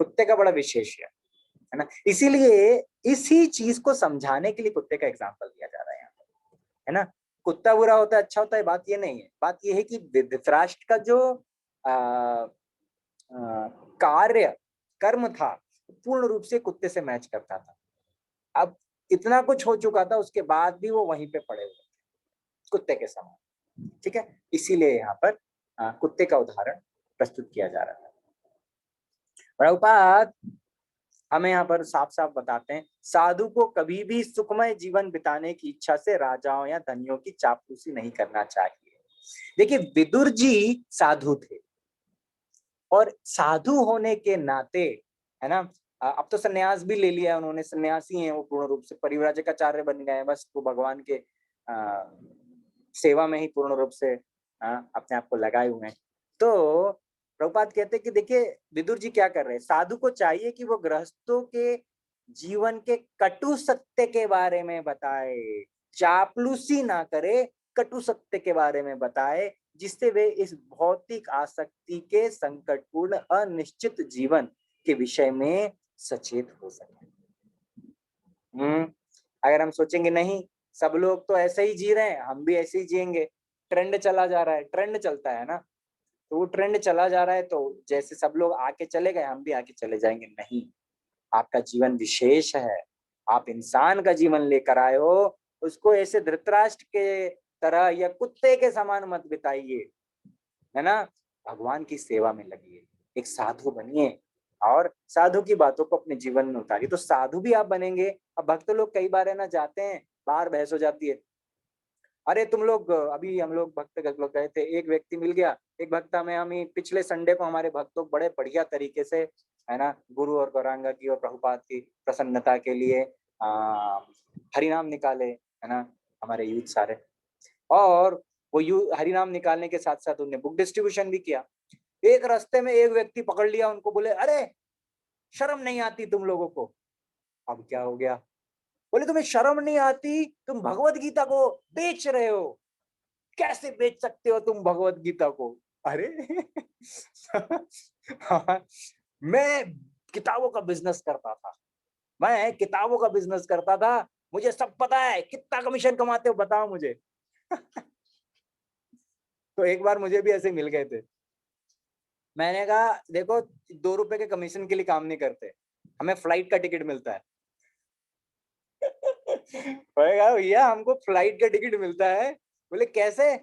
कुत्ते का बड़ा विशेष है ना। इसीलिए इसी चीज को समझाने के लिए कुत्ते का एग्जाम्पल दिया जा रहा है यहाँ पर, है ना। कुत्ता बुरा होता है अच्छा होता है, बात ये नहीं है, बात ये है कि धृतराष्ट्र का जो कार्य कर्म था पूर्ण रूप से कुत्ते से मैच करता था। अब इतना कुछ हो चुका था, उसके बाद भी वो वहीं पे पड़े हुए थे कुत्ते के समान, ठीक है। इसीलिए यहाँ पर कुत्ते का उदाहरण प्रस्तुत किया जा रहा था। प्रभुपाद हमें यहाँ पर साफ साफ बताते हैं, साधु को कभी भी सुखमय जीवन बिताने की इच्छा से राजाओं या धनियों की चापलूसी नहीं करना चाहिए। देखिए विदुर जी साधु थे, और साधु होने के नाते, है ना, अब तो सन्यास भी ले लिया उन्होंने, सन्यासी हैं वो, पूर्ण रूप से परिव्राजकाचार्य बन गए हैं, बस वो भगवान के सेवा में ही पूर्ण रूप से अपने आप को लगाए हुए हैं। तो प्रभुपाद कहते हैं कि देखिए विदुर जी क्या कर रहे हैं, साधु को चाहिए कि वो गृहस्थों के जीवन के कटु सत्य के बारे में बताए, चापलूसी ना करे, कटु सत्य के बारे में बताए, जिससे वे इस भौतिक आसक्ति के संकटपूर्ण अनिश्चित जीवन के विषय में सचेत हो सके। अगर हम सोचेंगे नहीं सब लोग तो ऐसे ही जी रहे हैं, हम भी ऐसे ही जिएंगे, ट्रेंड चला जा रहा है, ट्रेंड चलता है ना, तो वो ट्रेंड चला जा रहा है, तो जैसे सब लोग आके चले गए हम भी आके चले जाएंगे, नहीं। आपका जीवन विशेष है, आप इंसान का जीवन लेकर आए हो, उसको ऐसे धृतराष्ट्र के तरह या कुत्ते के समान मत बिताइए, है ना। भगवान की सेवा में लगिए, एक साधु बनिए, और साधु की बातों को अपने जीवन में उतारिए, तो साधु भी आप बनेंगे। अब भक्त लोग कई बार है ना जाते हैं, बाहर बहस हो जाती है, अरे तुम लोग, अभी हम लोग भक्त लोग गए थे, एक व्यक्ति मिल गया, एक भक्ता में हम पिछले संडे को हमारे भक्तों बड़े बढ़िया तरीके से, है ना, गुरु और गौरांगा की और प्रभुपाद की प्रसन्नता के लिए हरिनाम निकाले, है ना, हमारे यूथ सारे। और वो हरिनाम निकालने के साथ साथ उन्होंने बुक डिस्ट्रीब्यूशन भी किया। एक रास्ते में एक व्यक्ति पकड़ लिया उनको, बोले अरे शर्म नहीं आती तुम लोगों को। अब क्या हो गया? बोले तुम्हें शर्म नहीं आती, तुम भगवत गीता को बेच रहे हो, कैसे बेच सकते हो तुम भगवत गीता को? अरे मैं किताबों का बिजनेस करता था, मैं किताबों का बिजनेस करता था, मुझे सब पता है, कितना कमीशन कमाते हो बताओ मुझे। तो एक बार मुझे भी ऐसे मिल गए थे। मैंने कहा देखो, 2 रुपए के कमीशन के लिए काम नहीं करते, हमें फ्लाइट का टिकट मिलता है। भैया हमको फ्लाइट का टिकट मिलता है। बोले कैसे?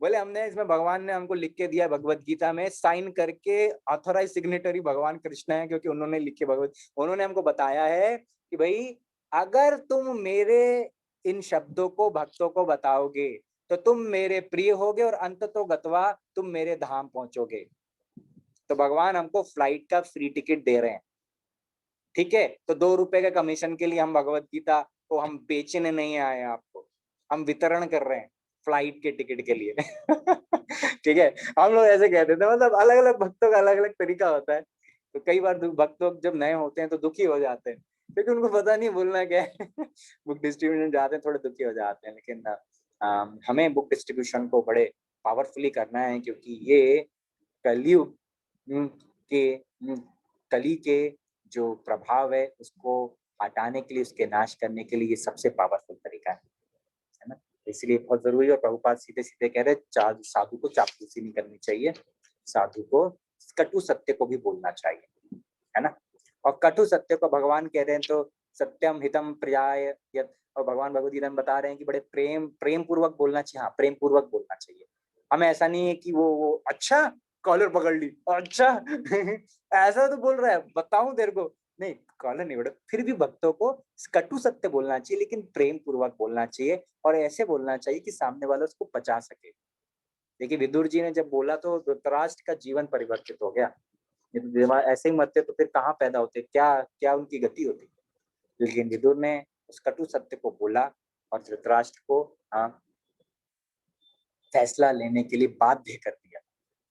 बोले हमने इसमें, भगवान ने हमको लिख के दिया भगवत गीता में, साइन करके, ऑथोराइज सिग्नेटरी भगवान कृष्ण है, क्योंकि उन्होंने लिखे उन्होंने हमको बताया है कि भाई अगर तुम मेरे इन शब्दों को भक्तों को बताओगे तो तुम मेरे प्रिय होगे और अंत तो गतवा तुम मेरे धाम पहुंचोगे। तो भगवान हमको फ्लाइट का फ्री टिकट दे रहे हैं, ठीक है? तो 2 रुपए के कमीशन के लिए हम भगवत गीता को हम बेचने नहीं आए, आपको हम वितरण कर रहे हैं फ्लाइट के टिकट के लिए। ठीक है, हम लोग ऐसे कहते थे, मतलब अलग अलग भक्तों का अलग अलग तरीका होता है। तो कई बार भक्त लोग जब नए होते हैं तो दुखी हो जाते हैं, क्योंकि उनको पता नहीं बोलना क्या है। बुक डिस्ट्रीब्यूशन जाते हैं, थोड़े दुखी हो जाते हैं, लेकिन हमें बुक डिस्ट्रीब्यूशन को बड़े पावरफुली करना है, क्योंकि ये कलयुग के कली के जो प्रभाव है उसको हटाने के लिए, उसके नाश करने के लिए ये सबसे पावरफुल तरीका है ना? इसलिए बहुत जरूरी है। और प्रभुपाद सीधे सीधे कह रहे हैं, साधु को चापलूसी नहीं करनी चाहिए, साधु को कटु सत्य को भी बोलना चाहिए, है ना? और कटु सत्य को भगवान कह रहे हैं तो सत्यम हितम प्रियाय यत्, और भगवान भगवद गीता में बता रहे हैं कि बड़े प्रेम पूर्वक बोलना चाहिए। हाँ, प्रेम पूर्वक बोलना चाहिए। हमें ऐसा नहीं है कि वो अच्छा कॉलर पकड़ ली, अच्छा ऐसा तो बोल रहा है, बताऊं तेरे को, नहीं कॉलर नहीं बेटा। फिर भी भक्तों को कटु सत्य बोलना चाहिए, लेकिन प्रेम पूर्वक बोलना चाहिए, और ऐसे बोलना चाहिए कि सामने वाला उसको पचा सके। देखिए विदुर जी ने जब बोला तो धृतराष्ट्र का जीवन परिवर्तित हो गया। ऐसे ही मरते तो फिर कहाँ पैदा होते, क्या क्या उनकी गति होती? लेकिन विदुर ने उस कटु सत्य को बोला और धृतराष्ट्र को फैसला लेने के लिए बाध्य कर दिया।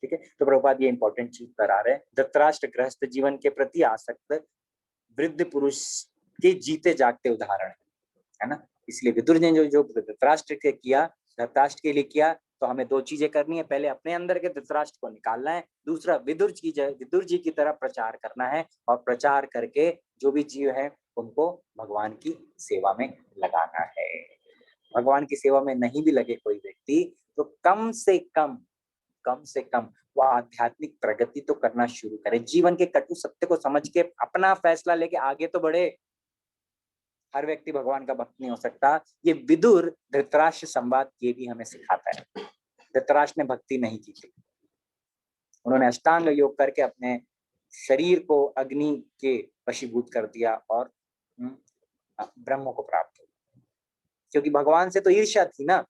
ठीक है, तो प्रभुपाद ये इंपॉर्टेंट चीज करा रहे हैं। धृतराष्ट्र गृहस्थ जीवन के प्रति आसक्त वृद्ध पुरुष के जीते जागते उदाहरण है ना? इसलिए विदुर ने जो धृतराष्ट्र के किया, धृतराष्ट्र के लिए किया, तो हमें 2 चीजें करनी है। पहले अपने अंदर के धृतराष्ट्र को निकालना है, दूसरा विदुर जी की तरह प्रचार करना है, और प्रचार करके जो भी जीव है उनको भगवान की सेवा में लगाना है। भगवान की सेवा में नहीं भी लगे कोई व्यक्ति, तो कम से कम वो आध्यात्मिक प्रगति तो करना शुरू करे। जीवन के कटु सत्य को समझ के अपना फैसला लेके आगे तो बढ़े। हर व्यक्ति भगवान का भक्त नहीं हो सकता। ये विदुर धृतराष्ट्र संवाद ये भी हमें सिखाता है। धृतराष्ट्र ने भक्ति नहीं की थी, उन्होंने अष्टांग योग करके अपने शरीर को अग्नि के वशीभूत कर दिया और ब्रह्म को प्राप्त किया। क्योंकि भगवान से तो ईर्ष्या थी ना,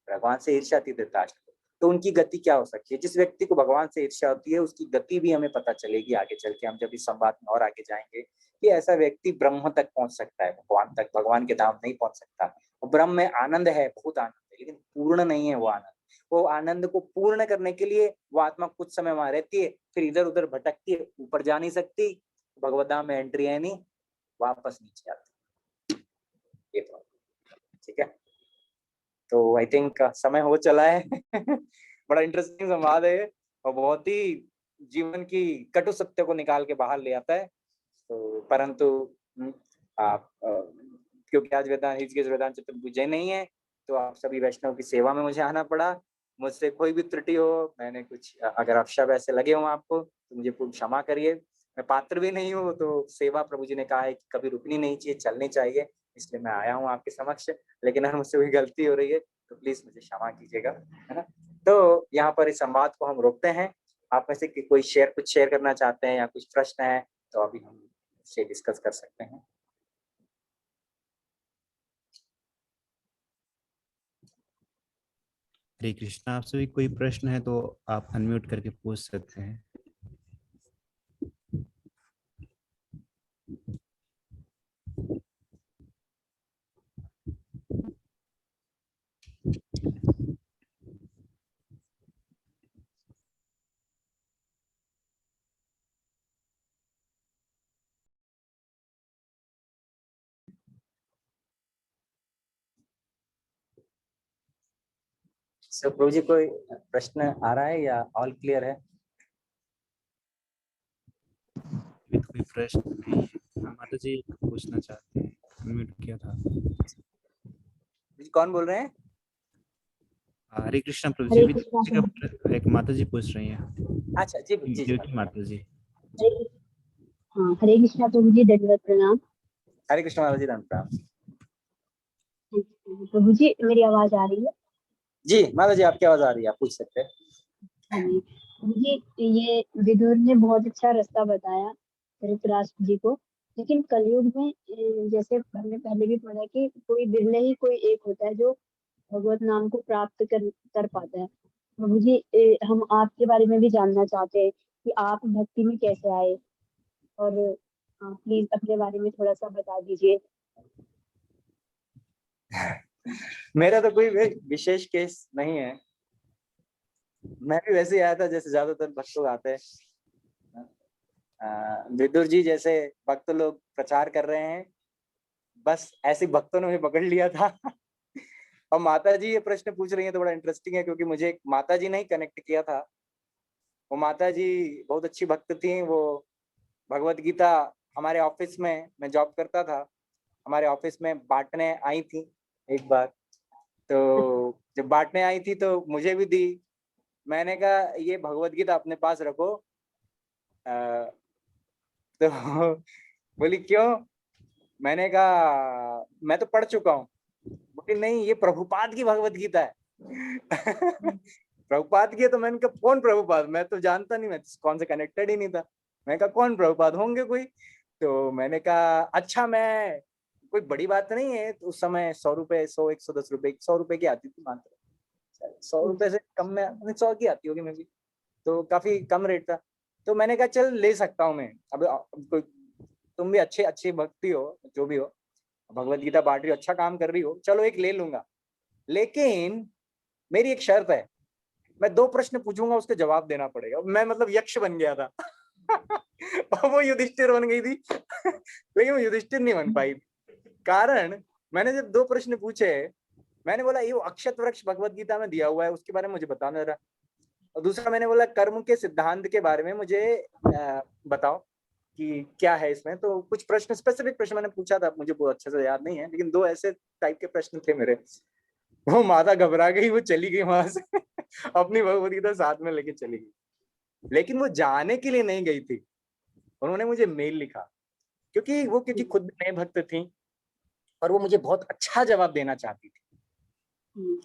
भगवान से ईर्ष्या थी धृतराष्ट्र को, तो उनकी गति क्या हो सकती है? जिस व्यक्ति को भगवान से ईर्ष्या होती है उसकी गति भी हमें पता चलेगी आगे चल के, हम जब इस संवाद में और आगे जाएंगे, कि ऐसा व्यक्ति ब्रह्म तक पहुंच सकता है, भगवान तक, भगवान के धाम नहीं पहुंच सकता। ब्रह्म में आनंद है, बहुत आनंद है, लेकिन पूर्ण नहीं है वो आनंद। वो आनंद को पूर्ण करने के लिए वो आत्मा कुछ समय वहां रहती है, फिर इधर उधर भटकती है, ऊपर जा नहीं सकती, भगवत धाम में एंट्री है नहीं, वापस नीचे आती। ये तो ठीक है। तो आई थिंक समय हो चला है। बड़ा इंटरेस्टिंग संवाद है और बहुत ही जीवन की कटु सत्य को निकाल के बाहर ले आता है। तो परंतु आप क्योंकि आज वेदांत चतुर्भुज नहीं है, तो आप सभी वैष्णव की सेवा में मुझे आना पड़ा। मुझसे कोई भी त्रुटि हो, मैंने कुछ अगर अपशब्द ऐसे लगे हो आपको तो मुझे पूर्ण क्षमा करिए। मैं पात्र भी नहीं हूँ, तो सेवा प्रभु जी ने कहा है कि कभी रुकनी नहीं चाहिए, चलनी चाहिए, इसलिए मैं आया हूँ आपके समक्ष। लेकिन अगर मुझसे कोई गलती हो रही है तो प्लीज मुझे क्षमा कीजिएगा, है ना? तो यहाँ पर इस संवाद को हम रोकते हैं। आप में से कोई कुछ शेयर करना चाहते हैं या कुछ प्रश्न है तो अभी हम से डिस्कस कर सकते हैं। हरे कृष्णा। आपसे भी कोई प्रश्न है तो आप अनम्यूट करके पूछ सकते हैं। सो प्रभु जी कोई प्रश्न आ रहा है या ऑल क्लियर है? अभी तो कोई प्रश्न नहीं है। हाँ, माता जी पूछना चाहते हैं, अनम्यूट किया था। कौन बोल रहे हैं? हरे कृष्णा प्रभु जी। हरे अभी तो कृष्णा किसी का प्रभु। एक माता जी पूछ रही हैं, अच्छा जी जी जी ज्योति माता जी। हरे हाँ, हरे कृष्णा प्रभु जी, दंडवत प्रणाम। हरे कृष्ण माता जी, राम प्रणाम। प्रभु जी, मेरी आवाज आ रही है? जी माता जी, आपकी आवाज आ रही है, आप पूछ सकते हैं। हाँ जी। प्रभु जी, ये विदुर ने बहुत अच्छा रास्ता बताया धृतराष्ट्र जी को, लेकिन कलयुग में जैसे हमने पहले भी पढ़ा कि कोई बिरले ही कोई एक होता है जो भगवत नाम को प्राप्त कर पाता है। प्रभु जी, हम आपके बारे में भी जानना चाहते हैं कि आप भक्ति में कैसे आए, और आप प्लीज अपने बारे में थोड़ा सा बता दीजिए। मेरा तो कोई विशेष केस नहीं है, मैं भी वैसे ही आया था जैसे ज्यादातर भक्त लोग आते हैं। विदुर जी जैसे भक्त लोग प्रचार कर रहे हैं, बस ऐसे भक्तों ने भी पकड़ लिया था। और माता जी ये प्रश्न पूछ रही हैं तो बड़ा इंटरेस्टिंग है, क्योंकि मुझे एक माता जी ने ही कनेक्ट किया था। वो माता जी बहुत अच्छी भक्त थी। वो भगवत गीता हमारे ऑफिस में, मैं जॉब करता था, हमारे ऑफिस में बांटने आई थी एक बार। तो जब बांटने आई थी तो मुझे भी दी। मैंने कहा ये भगवत गीता अपने पास रखो। तो बोली क्यों? मैंने कहा मैं तो पढ़ चुका हूँ। बोली नहीं, ये प्रभुपाद की भगवत गीता है। प्रभुपाद की है। तो मैंने कहा कौन प्रभुपाद? मैं तो जानता नहीं, मैं कौन से कनेक्टेड ही नहीं था। मैंने कहा कौन प्रभुपाद होंगे कोई? तो मैंने कहा अच्छा, मैं कोई बड़ी बात नहीं है। तो उस समय 100 रुपए, 100, 110 रुपए, 100 रुपए की आती थी मात्र। 100 रुपए से कम में 100 की आती होगी मे भी, तो काफी कम रेट था। तो मैंने कहा चल ले सकता हूँ मैं। अब कोई, तुम भी अच्छे अच्छी भक्ति हो, जो भी हो, भगवत गीता बांट रही हो, अच्छा काम कर रही हो, चलो एक ले लूंगा। लेकिन मेरी एक शर्त है, मैं 2 प्रश्न पूछूंगा, उसके जवाब देना पड़ेगा। मैं मतलब यक्ष बन गया था। और वो युधिष्ठिर बन गई थी। लेकिन वो युधिष्ठिर नहीं बन पाई। कारण, मैंने जब 2 प्रश्न पूछे, मैंने बोला ये अक्षत वृक्ष भगवत गीता में दिया हुआ है, उसके बारे में मुझे बताना जरा। और दूसरा मैंने बोला कर्म के सिद्धांत के बारे में मुझे बताओ कि क्या है इसमें। तो कुछ प्रश्न, स्पेसिफिक प्रश्न मैंने पूछा था, मुझे बहुत अच्छे से याद नहीं है, लेकिन 2 ऐसे टाइप के प्रश्न थे मेरे। वो माता घबरा गई, वो चली गई वहां से। अपनी भगवत गीता साथ में लेके चली गई। लेकिन वो जाने के लिए नहीं गई थी, उन्होंने मुझे मेल लिखा, क्योंकि खुद नए भक्त थी और वो मुझे बहुत अच्छा जवाब देना चाहती थी।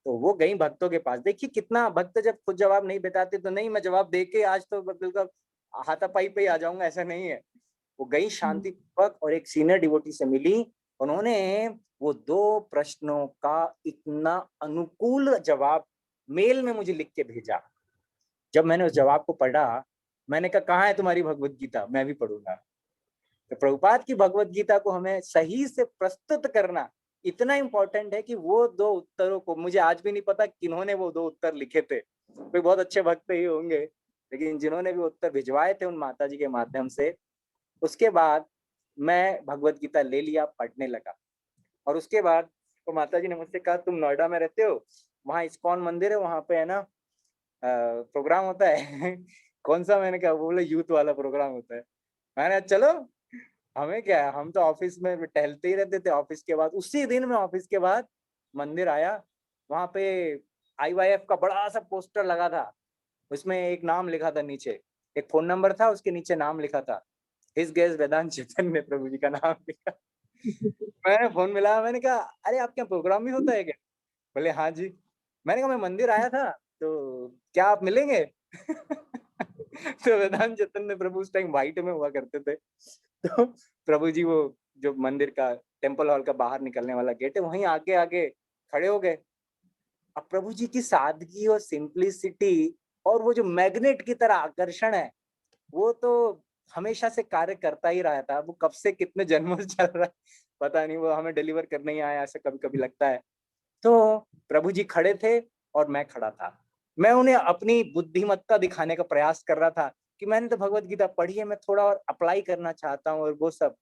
तो वो गई भक्तों के पास। देखिए कितना भक्त जब खुद जवाब नहीं बताते तो नहीं मैं जवाब दे के आज तो बिल्कुल हाथापाई पे ही आ जाऊंगा, ऐसा नहीं है। वो गई शांतिपूर्वक और एक सीनियर डिवोटी से मिली। उन्होंने वो 2 प्रश्नों का इतना अनुकूल जवाब मेल में मुझे लिख के भेजा। जब मैंने उस जवाब को पढ़ा, मैंने कहा कहाँ है तुम्हारी भगवत गीता, मैं भी पढ़ूंगा। तो प्रभुपाद की भगवत गीता को हमें सही से प्रस्तुत करना इतना इंपॉर्टेंट है कि वो 2 उत्तरों को, मुझे आज भी नहीं पता किन्होंने वो 2 उत्तर लिखे थे, कोई बहुत अच्छे भक्त ही होंगे, लेकिन जिन्होंने भी उत्तर भिजवाए थे उन माता जी के माध्यम से, उसके बाद मैं भगवत गीता ले लिया, पढ़ने लगा। और उसके बाद तो माता जी ने मुझसे कहा तुम नोएडा में रहते हो, वहाँ इस्कॉन मंदिर है, वहाँ पे है ना प्रोग्राम होता है। कौन सा? मैंने कहा वो बोले यूथ वाला प्रोग्राम होता है। मैंने चलो, हमें क्या है, हम तो ऑफिस में टहलते ही रहते थे। ऑफिस के बाद उसी दिन में ऑफिस के बाद मंदिर आया, वहां पे IYF का बड़ा सा पोस्टर लगा था, उसमें एक नाम लिखा था नीचे, एक फोन नंबर था, उसके नीचे नाम लिखा था हिज गेस वेदांत चैतन्य प्रभु जी का नाम लिखा। मैंने फोन मिलाया, मैंने कहा अरे आपके यहाँ प्रोग्राम भी होता है क्या? बोले हाँ जी। मैंने कहा मैं मंदिर आया था, तो क्या आप मिलेंगे? तो वेदांत चैतन्य प्रभु उस टाइम व्हाइट में हुआ करते थे। तो प्रभु जी वो जो मंदिर का टेम्पल हॉल का बाहर निकलने वाला गेट है, वहीं आगे आगे खड़े हो गए। अब प्रभु जी की सादगी और सिंप्लिसिटी और वो जो मैग्नेट की तरह आकर्षण है, वो तो हमेशा से कार्य करता ही रहा था। वो कब से कितने जन्मों से चल रहा है पता नहीं, वो हमें डिलीवर करने ही आया, ऐसा कभी कभी लगता है। तो प्रभु जी खड़े थे और मैं खड़ा था। मैं उन्हें अपनी बुद्धिमत्ता दिखाने का प्रयास कर रहा था कि मैंने तो भगवत गीता पढ़ी है, मैं थोड़ा और अप्लाई करना चाहता हूँ और वो सब।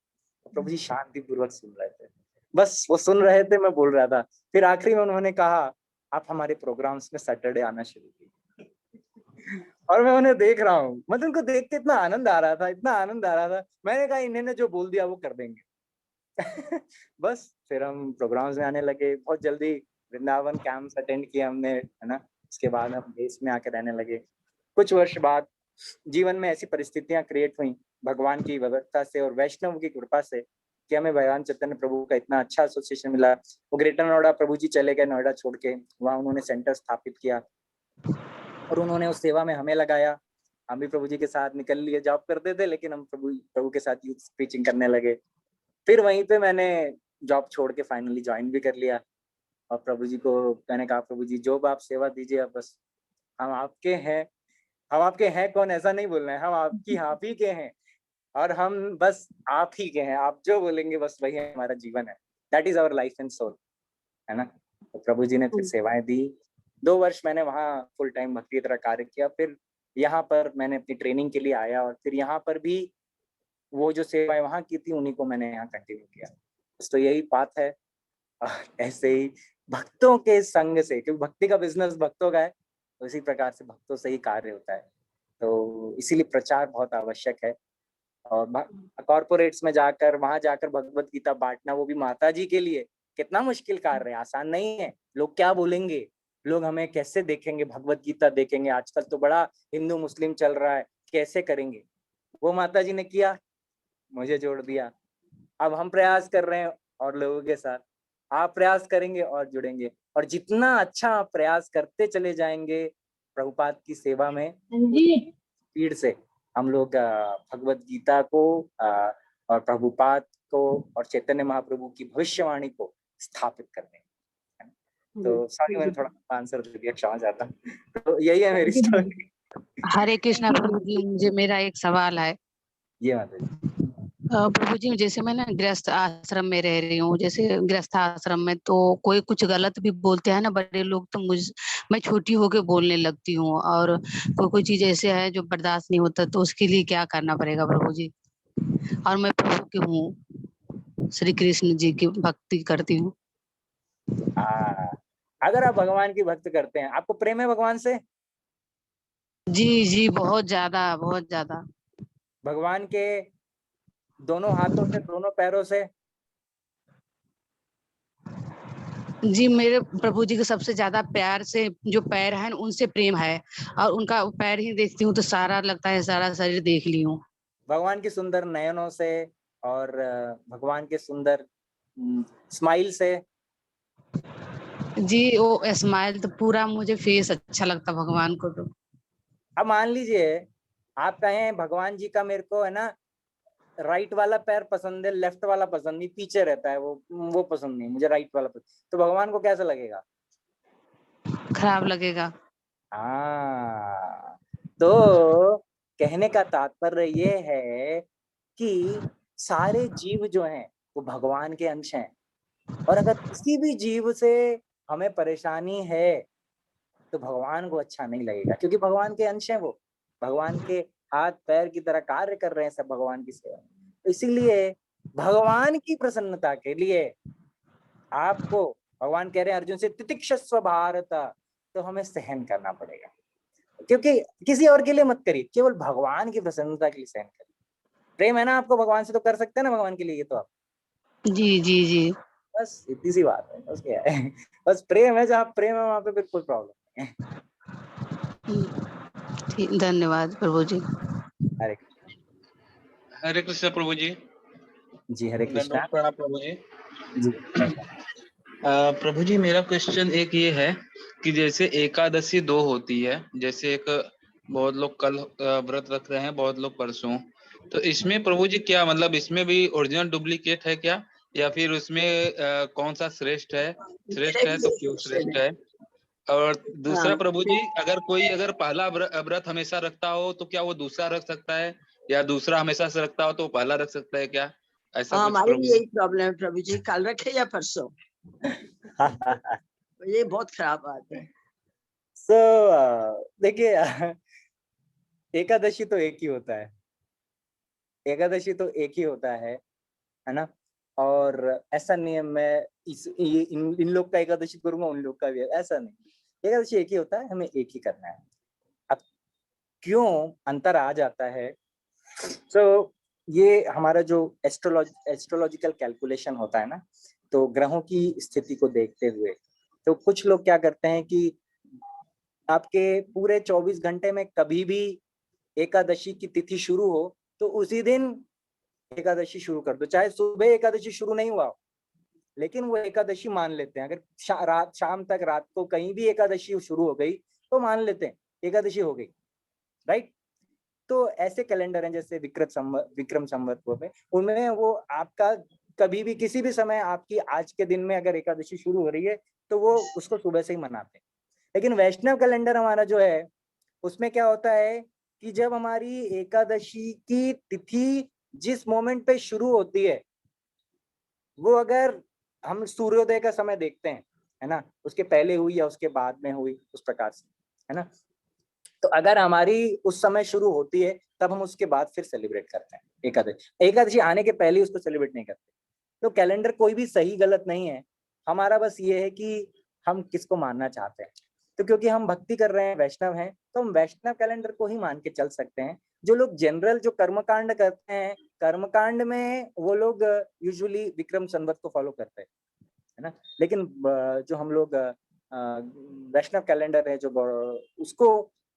प्रभु जी शांति पूर्वक सुन रहे थे, बस वो सुन रहे थे, मैं बोल रहा था। फिर आखिरी में उन्होंने कहा, आप हमारे प्रोग्राम्स में सैटरडे आना शुरू कीजिए। और मैं उन्हें देख रहा हूँ, मतलब उनको देख के इतना आनंद आ रहा था, इतना आनंद आ रहा था। मैंने कहा इन्होंने जो बोल दिया वो कर देंगे। बस फिर हम प्रोग्राम्स में आने लगे। बहुत जल्दी वृंदावन कैंप्स अटेंड किए हमने, है ना। उसके बाद हम देश में आके रहने लगे। कुछ वर्ष बाद जीवन में ऐसी परिस्थितियां क्रिएट हुई भगवान की व्यवस्था से और वैष्णव की कृपा से कि हमें भगवान चैतन्य प्रभु का इतना अच्छा एसोसिएशन मिला। वो ग्रेटर नोएडा प्रभु जी चले गए, नोएडा छोड़ के, वहाँ उन्होंने सेंटर स्थापित किया और उन्होंने उस सेवा में हमें लगाया। हम भी प्रभु जी के साथ निकल लिए, जॉब करते थे लेकिन हम प्रभु के साथ यूथ प्रीचिंग करने लगे। फिर वहीं पे मैंने जॉब छोड़ के फाइनली ज्वाइन भी कर लिया और प्रभु जी को मैंने कहा, प्रभु जी जो आप सेवा दीजिए, अब बस हम आपके हैं। हम आपके हैं कौन ऐसा नहीं बोलना है, हम आपकी आप ही के हैं और हम बस आप ही के हैं। आप जो बोलेंगे बस वही हमारा जीवन है। That is our life and soul, है ना। तो प्रभु जी ने फिर सेवाएं दी। 2 वर्ष मैंने वहाँ फुल टाइम भक्ति की तरह कार्य किया। फिर यहाँ पर मैंने अपनी ट्रेनिंग के लिए आया और फिर यहाँ पर भी वो जो सेवाएं वहाँ की थी उन्हीं को मैंने यहाँ कंटिन्यू किया। तो यही बात है। ऐसे ही भक्तों के संग से, क्योंकि भक्ति का बिजनेस भक्तों का है, तो इसी प्रकार से भक्तों से ही कार्य होता है। तो इसीलिए प्रचार बहुत आवश्यक है। और कॉर्पोरेट्स में जाकर, वहां जाकर भगवत गीता बांटना, वो भी माता जी के लिए, कितना मुश्किल कार्य है, आसान नहीं है। लोग क्या बोलेंगे, लोग हमें कैसे देखेंगे, भगवत गीता देखेंगे। आजकल तो बड़ा हिंदू मुस्लिम चल रहा है, कैसे करेंगे। वो माता जी ने किया, मुझे जोड़ दिया। अब हम प्रयास कर रहे हैं और लोगों के साथ आप प्रयास करेंगे और जुड़ेंगे, और जितना अच्छा आप प्रयास करते चले जाएंगे प्रभुपाद की सेवा में, स्पीड से हम लोग भगवत गीता को और प्रभुपाद को और चैतन्य महाप्रभु की भविष्यवाणी को स्थापित कर देंगे। तो सॉरी मैंने थोड़ा आंसर दे दिया, क्षमा चाहता हूँ। तो यही है मेरी स्टोरी। हरे कृष्णा प्रभु जी, मुझे मेरा एक सवाल है। ये माता जी। प्रभु जी, जैसे मैं ना गृहस्थ आश्रम में रह रही हूँ, जैसे गृहस्थ आश्रम में तो कोई कुछ गलत भी बोलते हैं ना बड़े लोग, तो मैं छोटी होके बोलने लगती हूँ, और कोई चीज ऐसे है जो बर्दाश्त नहीं होता, तो उसके लिए क्या करना पड़ेगा प्रभु जी? और मैं प्रभु की हूँ, श्री कृष्ण जी की भक्ति करती हूँ। अगर आप भगवान की भक्ति करते हैं, आपको प्रेम है भगवान से? जी जी, बहुत ज्यादा, बहुत ज्यादा। भगवान के दोनों हाथों से, दोनों पैरों से? जी, मेरे प्रभु जी को सबसे ज्यादा प्यार से जो पैर हैं उनसे प्रेम है, और उनका पैर ही देखती हूँ तो सारा लगता है सारा शरीर देख ली हूँ। भगवान की सुंदर नयनों से और भगवान के सुंदर स्माइल से? जी, वो स्माइल तो पूरा मुझे फेस अच्छा लगता भगवान को। तो अब मान लीजिए आप कहें भगवान जी का मेरे को, है ना, राइट वाला पैर पसंद है, लेफ्ट वाला पसंद नहीं, पीछे रहता है वो पसंद नहीं, मुझे राइट वाला पसंद, तो भगवान को कैसा लगेगा? खराब लगेगा। तो कहने का तात्पर्य ये है कि सारे जीव जो हैं वो भगवान के अंश हैं, और अगर किसी भी जीव से हमें परेशानी है तो भगवान को अच्छा नहीं लगेगा, क्योंकि भगवान के अंश हैं, वो भगवान के हाथ पैर की तरह कार्य कर रहे हैं सब भगवान की सेवा। तो इसीलिए भगवान की प्रसन्नता के लिए आपको, भगवान कह रहे हैं अर्जुन से तितिक्षस्व भारत, तो हमें सहन करना पड़ेगा, क्योंकि किसी और के लिए मत करिए, केवल भगवान की प्रसन्नता के लिए सहन करिए। प्रेम है ना आपको भगवान से, तो कर सकते हैं ना भगवान के लिए, ये तो आप। जी जी जी, बस इतनी सी बात है, बस क्या है, बस प्रेम है, जहाँ प्रेम है वहां पे फिर कोई प्रॉब्लम नहीं है। ठीक, धन्यवाद प्रभु जी। हरे हरे कृष्ण प्रभु जी। जी, हरे कृष्णा प्रणाम प्रभु जी। जी। प्रभु जी, मेरा क्वेश्चन एक ये है कि जैसे एकादशी 2 होती है, जैसे एक बहुत लोग कल व्रत रख रहे हैं, बहुत लोग परसों, तो इसमें प्रभु जी क्या मतलब इसमें भी ओरिजिनल डुप्लीकेट है क्या, या फिर उसमें कौन सा श्रेष्ठ है? श्रेष्ठ है तो क्यों श्रेष्ठ है? और दूसरा हाँ, प्रभु जी, अगर कोई पहला व्रत हमेशा रखता हो तो क्या वो दूसरा रख सकता है, या दूसरा हमेशा से रखता हो तो वो पहला रख सकता है क्या, ऐसा कुछ हमारे प्रभु भी जी? यही प्रॉब्लम है प्रभु जी, कल रखे या परसों, ये बहुत खराब बात है। सो देखिए एकादशी तो एक ही होता है, एकादशी तो एक ही होता है ना। और ऐसा नहीं है मैं इन लोग का एकादशी करूंगा, उन लोग का भी, ऐसा नहीं। एकादशी एक ही होता है, हमें एक ही करना है। अब क्यों अंतर आ जाता है, तो ये हमारा जो एस्ट्रोलॉजिकल कैलकुलेशन होता है ना, तो ग्रहों की स्थिति को देखते हुए, तो कुछ लोग क्या करते हैं कि आपके पूरे 24 घंटे में कभी भी एकादशी की तिथि शुरू हो तो उसी दिन एकादशी शुरू कर दो, चाहे सुबह एकादशी शुरू नहीं हुआ हो, लेकिन वो एकादशी मान लेते हैं। अगर शाम तक, रात को कहीं भी एकादशी शुरू हो गई तो मान लेते हैं एकादशी हो गई, राइट। तो ऐसे कैलेंडर हैं जैसे विक्रम संवत में, उनमें वो आपका कभी भी किसी भी समय आपकी आज के दिन में अगर एकादशी शुरू हो रही है तो वो उसको सुबह से ही मनाते हैं। लेकिन वैष्णव कैलेंडर हमारा जो है, उसमें क्या होता है कि जब हमारी एकादशी की तिथि जिस मोमेंट पे शुरू होती है, वो अगर हम सूर्योदय का समय देखते हैं, है ना, उसके पहले हुई या उसके बाद में हुई, उस प्रकार से, है ना। तो अगर हमारी उस समय शुरू होती है तब हम उसके बाद फिर सेलिब्रेट करते हैं एकादशी। एकादशी आने के पहले उसको सेलिब्रेट नहीं करते। तो कैलेंडर कोई भी सही गलत नहीं है, हमारा बस ये है कि हम किसको मानना चाहते हैं। तो क्योंकि हम भक्ति कर रहे हैं, वैष्णव हैं, तो हम वैष्णव कैलेंडर को ही मान के चल सकते हैं। जो लोग जनरल जो कर्मकांड करते हैं, कर्मकांड में वो लोग यूजुअली विक्रम संवत को फॉलो करते हैं, है ना। लेकिन जो हम लोग वैष्णव कैलेंडर है जो उसको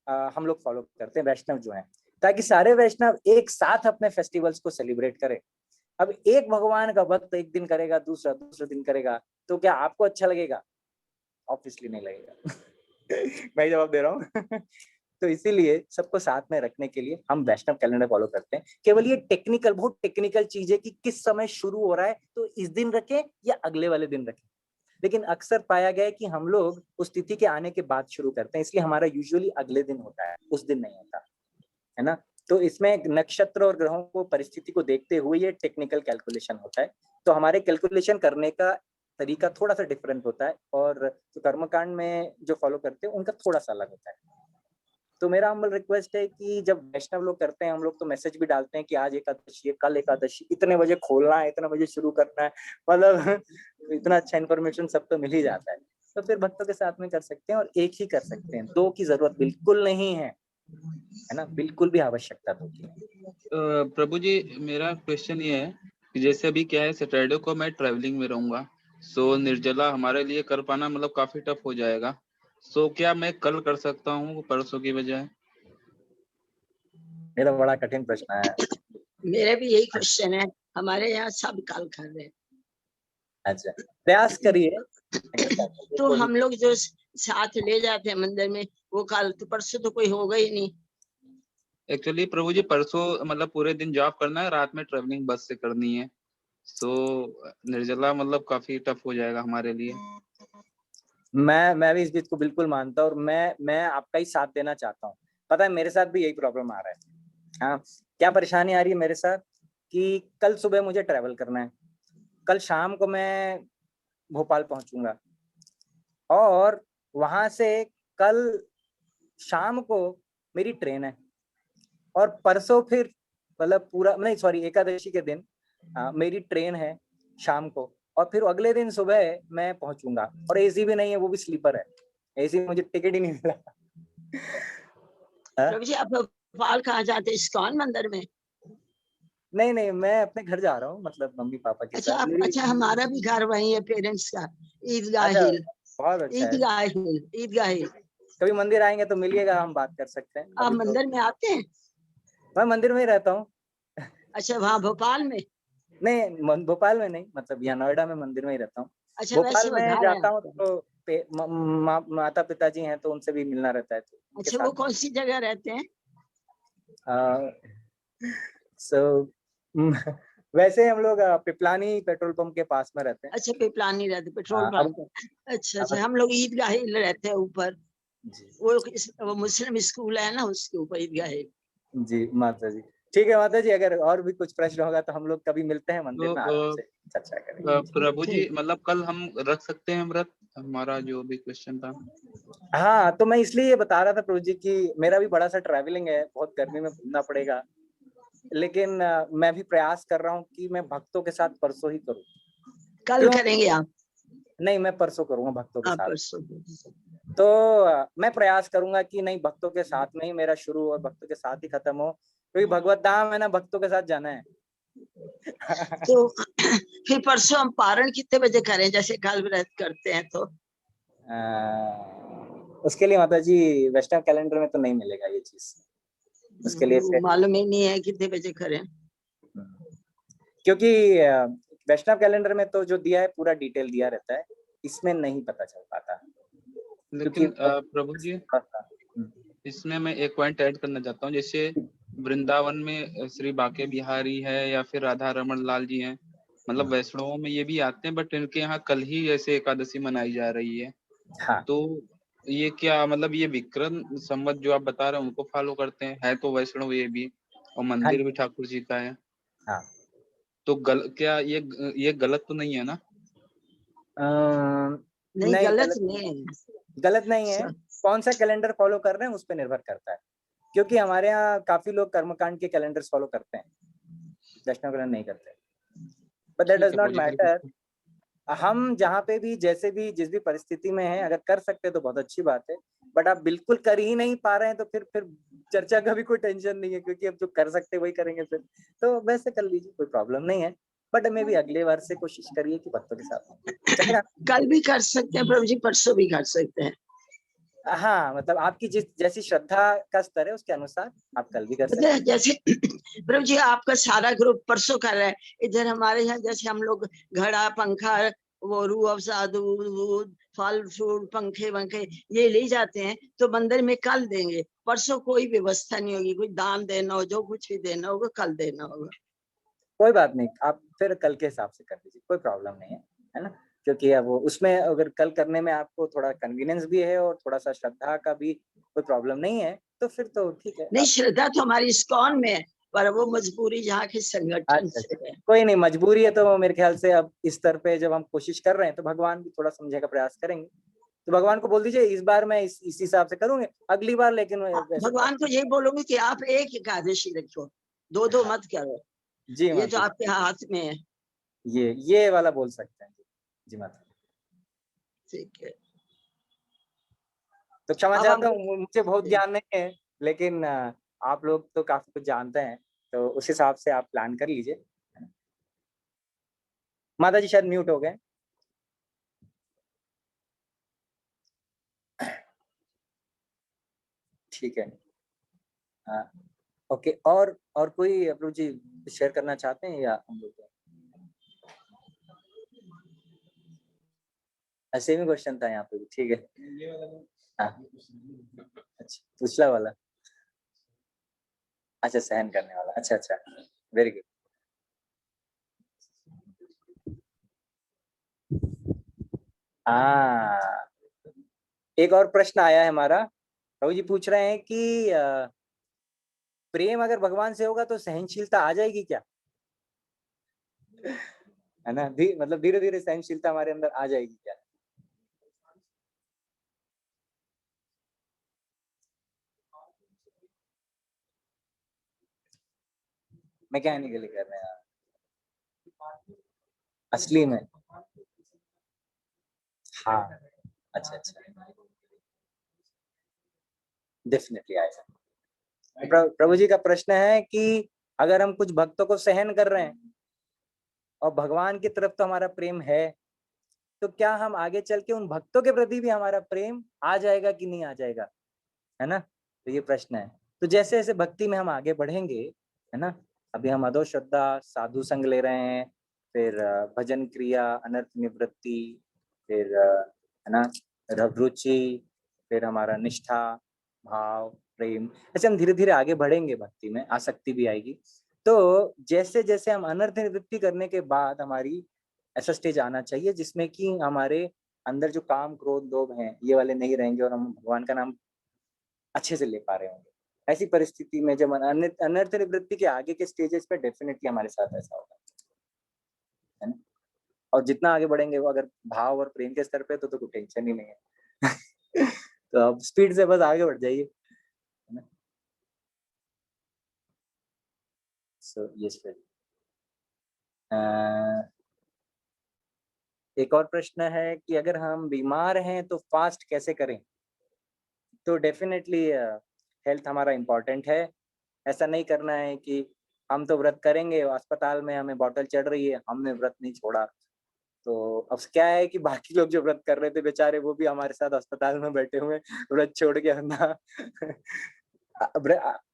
हम लोग फॉलो करते हैं, वैष्णव जो है, ताकि सारे वैष्णव एक साथ अपने फेस्टिवल्स को सेलिब्रेट करें। अब एक भगवान का भक्त एक दिन करेगा, दूसरा दिन करेगा, तो क्या आपको अच्छा लगेगा? ऑब्वियसली नहीं लगेगा। मैं ही जवाब दे रहा हूँ। तो इसीलिए सबको साथ में रखने के लिए हम वैष्णव कैलेंडर फॉलो करते हैं। केवल ये टेक्निकल, बहुत टेक्निकल चीज है कि किस समय शुरू हो रहा है, तो इस दिन रखें या अगले वाले दिन रखें। लेकिन अक्सर पाया गया है कि हम लोग उस तिथि के आने के बाद शुरू करते हैं, इसलिए हमारा यूजुअली अगले दिन होता है, उस दिन नहीं होता है ना। तो इसमें नक्षत्र और ग्रहों को, परिस्थिति को देखते हुए ये टेक्निकल कैलकुलेशन होता है। तो हमारे कैलकुलेशन करने का तरीका थोड़ा सा डिफरेंट होता है, और जो कर्मकांड में जो फॉलो करते हैं उनका थोड़ा सा अलग होता है। तो मेरा हम्बल रिक्वेस्ट है कि जब वैष्णव लोग करते हैं, हम लोग तो मैसेज भी डालते हैं कि आज एकादशी है, कल एकादशी, इतने बजे खोलना है, इतने बजे शुरू करना है, मतलब इतना अच्छा इन्फॉर्मेशन सब तो मिल ही जाता है। तो फिर भक्तों के साथ में कर सकते हैं और एक ही कर सकते हैं, दो की जरूरत बिल्कुल नहीं है ना, बिल्कुल भी आवश्यकता दो की नहीं। प्रभु जी, मेरा क्वेश्चन ये है कि जैसे अभी क्या है, सैटरडे को मैं ट्रैवलिंग में रहूंगा, सो निर्जला हमारे लिए कर पाना मतलब काफी टफ हो जाएगा। सो क्या मैं कल कर सकता हूँ परसों की बजाय? मेरा बड़ा कठिन प्रश्न है। मेरे भी यही क्वेश्चन है, हमारे यहाँ सब कल कर रहे हैं। अच्छा, प्रयास करिए। तो हम लोग जो साथ ले जाते हैं मंदिर में, वो कल तो परसों तो कोई होगा ही नहीं। एक्चुअली प्रभु जी परसों मतलब पूरे दिन जॉब करना है, रात में ट्रेवलिंग बस से करनी है, सो निर्जला मतलब काफी टफ हो जाएगा हमारे लिए। मैं भी इस चीज को बिल्कुल मानता हूँ, और मैं आपका ही साथ देना चाहता हूँ। पता है मेरे साथ भी यही प्रॉब्लम आ रहा है। हाँ, क्या परेशानी आ रही है मेरे साथ कि कल सुबह मुझे ट्रैवल करना है, कल शाम को मैं भोपाल पहुंचूंगा, और वहां से कल शाम को मेरी ट्रेन है, और परसों फिर मतलब पूरा नहीं, सॉरी, एकादशी के दिन मेरी ट्रेन है शाम को, और फिर अगले दिन सुबह मैं पहुंचूंगा, और एसी भी नहीं है, वो भी स्लीपर है, एसी मुझे टिकट ही नहीं मिला। प्रभु जी, आप भोपाल कहाँ जाते हैं? इस्कॉन मंदिर में? नहीं, मैं अपने घर जा रहा हूँ, मतलब मम्मी पापा के अच्छा, साथ। अच्छा, हमारा भी घर वही है, पेरेंट्स का, ईदगाह अच्छा, हिल। बहुत अच्छा है। ईदगाह हिल। कभी मंदिर आएंगे तो मिलिएगा, हम बात कर सकते हैं। आप अभी मंदिर में आते हैं? मैं मंदिर में ही रहता हूँ। अच्छा, वहाँ भोपाल में? नहीं, भोपाल में नहीं, मतलब यहाँ नोएडा में मंदिर में ही रहता हूँ। अच्छा, भोपाल वैसे में उधार है जाता हूँ आपको। तो माता पिताजी हैं तो उनसे भी मिलना रहता है, तो उनके अच्छा, वो साथ। कौन सी जगह रहते हैं? सो वैसे हम लोग पिपलानी पेट्रोल पंप के पास में रहते हैं। अच्छा पिपलानी रहते पेट्रोल हाँ, पंप पर। अच्छा अच्छा, हम लोग ईदगाह ही रहते हैं ऊपर, जी वो मुस्लिम स्कूल है ना, उसके ऊपर ईदगाह है। जी माता जी, ठीक है माता जी, अगर और भी कुछ प्रश्न होगा तो हम लोग कभी मिलते हैं मंदिर तो में, आराम से चर्चा करेंगे। प्रभु जी ठीक। मतलब कल हम रख सकते हैं व्रत, हमारा जो भी क्वेश्चन था। हाँ, तो मैं इसलिए ये बता रहा था प्रभु जी कि मेरा भी बड़ा सा ट्रैवलिंग है, बहुत गर्मी में घूमना पड़ेगा, लेकिन मैं भी प्रयास कर रहा हूँ कि मैं भक्तों के साथ परसों ही करूँ। कल क्यों? करेंगे आप? नहीं, मैं परसों करूंगा भक्तों के आप साथ। परसों। तो मैं प्रयास करूंगा कि नहीं, भक्तों के साथ में ही मेरा शुरू और भक्तों के साथ ही खत्म हो, क्योंकि भगवत धाम है ना, भक्तों के साथ जाना है। तो फिर परसों हम पारण कितने बजे करें, जैसे कल व्रत करते हैं तो? उसके लिए माता जी वैष्णव कैलेंडर में तो नहीं मिलेगा ये चीज, उसके लिए वो फिर मालूम ही नहीं है कितने बजे करें। क्योंकि वैष्णव कैलेंडर में तो जो दिया है पूरा डिटेल दिया रहता है, इसमें नहीं पता चल पाता। लेकिन प्रभु जी इसमें मैं एक पॉइंट ऐड करना चाहता हूँ, जैसे वृंदावन में श्री बांके बिहारी है या फिर राधा रमन लाल जी हैं, मतलब वैष्णवों में ये भी आते हैं, बट इनके यहाँ कल ही ऐसे एकादशी मनाई जा रही है। हाँ, तो ये क्या मतलब ये विक्रम संवत जो आप बता रहे हैं उनको फॉलो करते हैं, है तो वैष्णव ये भी, और मंदिर भी ठाकुर जी का है। हाँ। तो क्या ये गलत तो नहीं है ना? नहीं, नहीं, गलत नहीं है। गलत नहीं है। कौन सा कैलेंडर फॉलो कर रहे हैं उस पर निर्भर करता है, क्योंकि हमारे यहाँ काफी लोग कर्मकांड के कैलेंडर फॉलो करते हैं, वैष्णव कैलेंडर नहीं करते, but that does not matter. हम जहाँ पे भी जैसे भी जिस भी परिस्थिति में है, अगर कर सकते हैं तो बहुत अच्छी बात है, बट आप बिल्कुल कर ही नहीं पा रहे हैं तो फिर चर्चा का भी कोई टेंशन नहीं है, क्योंकि अब जो कर सकते हैं वही करेंगे फिर, तो वैसे कर लीजिए, कोई प्रॉब्लम नहीं है, बट मे भी अगले बार से कोशिश करिए कि भक्तों के साथ चलेगा। कल भी कर सकते हैं प्रभु जी, परसों भी कर सकते हैं। हाँ, मतलब आपकी जैसी श्रद्धा का स्तर है उसके अनुसार आप कल भी कर सकते हैं। जैसे प्रभु जी आपका सारा ग्रुप परसों कर रहा है, इधर हमारे यहाँ जैसे हम लोग घड़ा पंखा वो रूह अफ़ज़ा दूध फल फ्रूट पंखे वंखे ये ले जाते हैं, तो मंदिर में कल देंगे, परसों कोई व्यवस्था नहीं होगी, कुछ दान देना हो जो कुछ भी देना होगा कल देना होगा। कोई बात नहीं, आप फिर कल के हिसाब से कर लीजिए, कोई प्रॉब्लम नहीं है ना, क्योंकि अब उसमें अगर कल करने में आपको थोड़ा कन्वीनियंस भी है और थोड़ा सा श्रद्धा का भी कोई प्रॉब्लम नहीं है, तो फिर तो ठीक है। नहीं, श्रद्धा तो हमारी इस्कॉन में है, पर वो मजबूरी यहाँ के संगठन अच्छा, से है। कोई नहीं, मजबूरी है तो मेरे ख्याल से अब इस स्तर पे जब हम कोशिश कर रहे हैं तो भगवान भी थोड़ा समझने का प्रयास करेंगे, तो भगवान को बोल दीजिए इस बार मैं इस हिसाब से करूंगी, अगली बार लेकिन भगवान को यही बोलूंगी कि आप एक एकादशी रखो, दो दो मत करो, जी ये तो आपके हाथ में है। ये वाला बोल सकते हैं जी माता। ठीक है, तो क्षमा अब चाहता हम हूँ, मुझे बहुत ज्ञान नहीं है, लेकिन आप लोग तो काफी कुछ जानते हैं, तो उस हिसाब से आप प्लान कर लीजिए। माता जी शायद म्यूट हो गए। ठीक है, ओके, और कोई अप्रोच जी शेयर करना चाहते हैं या हम लोग ऐसे में क्वेश्चन था यहाँ पे भी, ठीक है। हाँ, अच्छा, पिछला वाला, अच्छा सहन करने वाला, अच्छा अच्छा, वेरी गुड। एक और प्रश्न आया है हमारा, प्रभु जी पूछ रहे हैं कि प्रेम अगर भगवान से होगा तो सहनशीलता आ जाएगी क्या, है ना, मतलब धीरे धीरे सहनशीलता हमारे अंदर आ जाएगी क्या? मैकेनिकली कर रहे हैं असली में? हाँ, अच्छा अच्छा, डेफिनेटली आएगा। प्रभु जी का प्रश्न है कि अगर हम कुछ भक्तों को सहन कर रहे हैं और भगवान की तरफ तो हमारा प्रेम है, तो क्या हम आगे चल के उन भक्तों के प्रति भी हमारा प्रेम आ जाएगा कि नहीं आ जाएगा, है ना, तो ये प्रश्न है। तो जैसे जैसे भक्ति में हम आगे बढ़ेंगे, है ना, अभी हम अधो श्रद्धा साधु संग ले रहे हैं, फिर भजन क्रिया अनर्थ निवृत्ति, फिर है ना रुचि, फिर हमारा निष्ठा भाव प्रेम, ऐसे हम धीरे धीरे आगे बढ़ेंगे, भक्ति में आसक्ति भी आएगी। तो तो जैसे जैसे हम अनर्थ निवृत्ति करने के बाद हमारी ऐसा स्टेज आना चाहिए जिसमें कि हमारे अंदर जो काम क्रोध लोभ हैं ये वाले नहीं रहेंगे और हम भगवान का नाम अच्छे से ले पा रहे होंगे। ऐसी परिस्थिति में जब अनर्थ निवृत्ति के आगे के स्टेजेस पे डेफिनेटली हमारे साथ ऐसा होगा, है ना। और जितना आगे बढ़ेंगे वो अगर भाव और प्रेम के स्तर पे तो कोई टेंशन ही नहीं है। तो अब स्पीड से बस आगे बढ़ जाइए, है ना। So yes sir. एक और प्रश्न है कि अगर हम बीमार हैं तो फास्ट कैसे करें? तो डेफिनेटली हेल्थ हमारा इम्पोर्टेंट है। ऐसा नहीं करना है कि हम तो व्रत करेंगे, अस्पताल में हमें बॉटल चढ़ रही है, हमने व्रत नहीं छोड़ा। तो अब क्या है कि बाकी लोग जो व्रत कर रहे थे बेचारे वो भी हमारे साथ अस्पताल में बैठे हुए व्रत छोड़ के ना।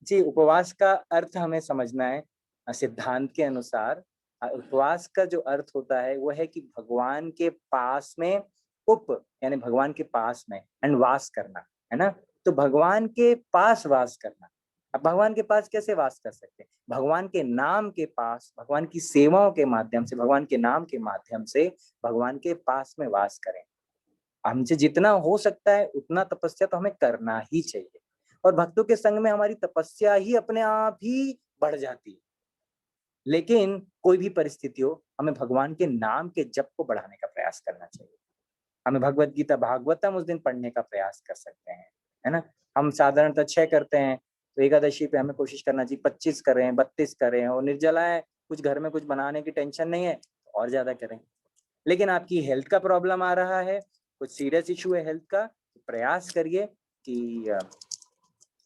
जी, उपवास का अर्थ हमें समझना है। सिद्धांत के अनुसार उपवास का जो अर्थ होता है वो है कि भगवान के पास में यानी भगवान के पास में एंड वास करना, है ना। तो भगवान के पास वास करना। अब भगवान के पास कैसे वास कर सकते हैं? भगवान के नाम के पास, भगवान की सेवाओं के माध्यम से, भगवान के नाम के माध्यम से भगवान के पास में वास करें। हमसे जितना हो सकता है उतना तपस्या तो हमें करना ही चाहिए और भक्तों के संग में हमारी तपस्या ही अपने आप ही बढ़ जाती है। लेकिन कोई भी परिस्थिति हो, हमें भगवान के नाम के जप को बढ़ाने का प्रयास करना चाहिए। हमें भगवत गीता भागवतम उस दिन पढ़ने का प्रयास कर सकते हैं, है ना। हम साधारणतः 6 करते हैं तो एकादशी पे हमें कोशिश करना चाहिए 25 करें, 32 करें। और निर्जला है, कुछ घर में कुछ बनाने की टेंशन नहीं है तो और ज्यादा करें। लेकिन आपकी हेल्थ का प्रॉब्लम आ रहा है, कुछ सीरियस इशू है हेल्थ का, तो प्रयास करिए कि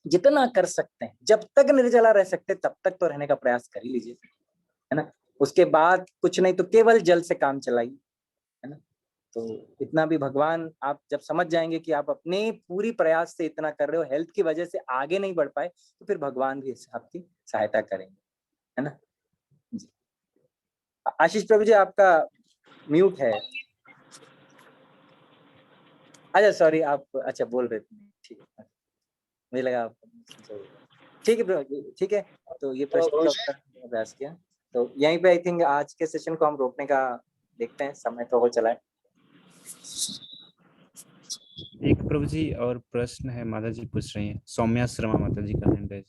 जितना कर सकते हैं, जब तक निर्जला रह सकते तब तक तो रहने का प्रयास कर ही लीजिए, है ना। उसके बाद कुछ नहीं तो केवल जल से काम चलाइए, है ना। तो इतना भी भगवान, आप जब समझ जाएंगे कि आप अपने पूरी प्रयास से इतना कर रहे हो, हेल्थ की वजह से आगे नहीं बढ़ पाए, तो फिर भगवान भी आपकी सहायता करेंगे, है ना। जी आशीष प्रभु जी आपका म्यूट है। अच्छा सॉरी, आप अच्छा बोल रहे थे, ठीक है, मुझे लगा आप, ठीक है प्रभु, ठीक है। तो ये प्रश्न का उत्तर प्रयास किया, तो यहीं पे आई थिंक आज के सेशन को हम रोकने का देखते हैं, समय तो हो चला है। एक प्रभु जी और प्रश्न है, माता जी पूछ रही हैं, सौम्या शर्मा माता जी का हैंड है।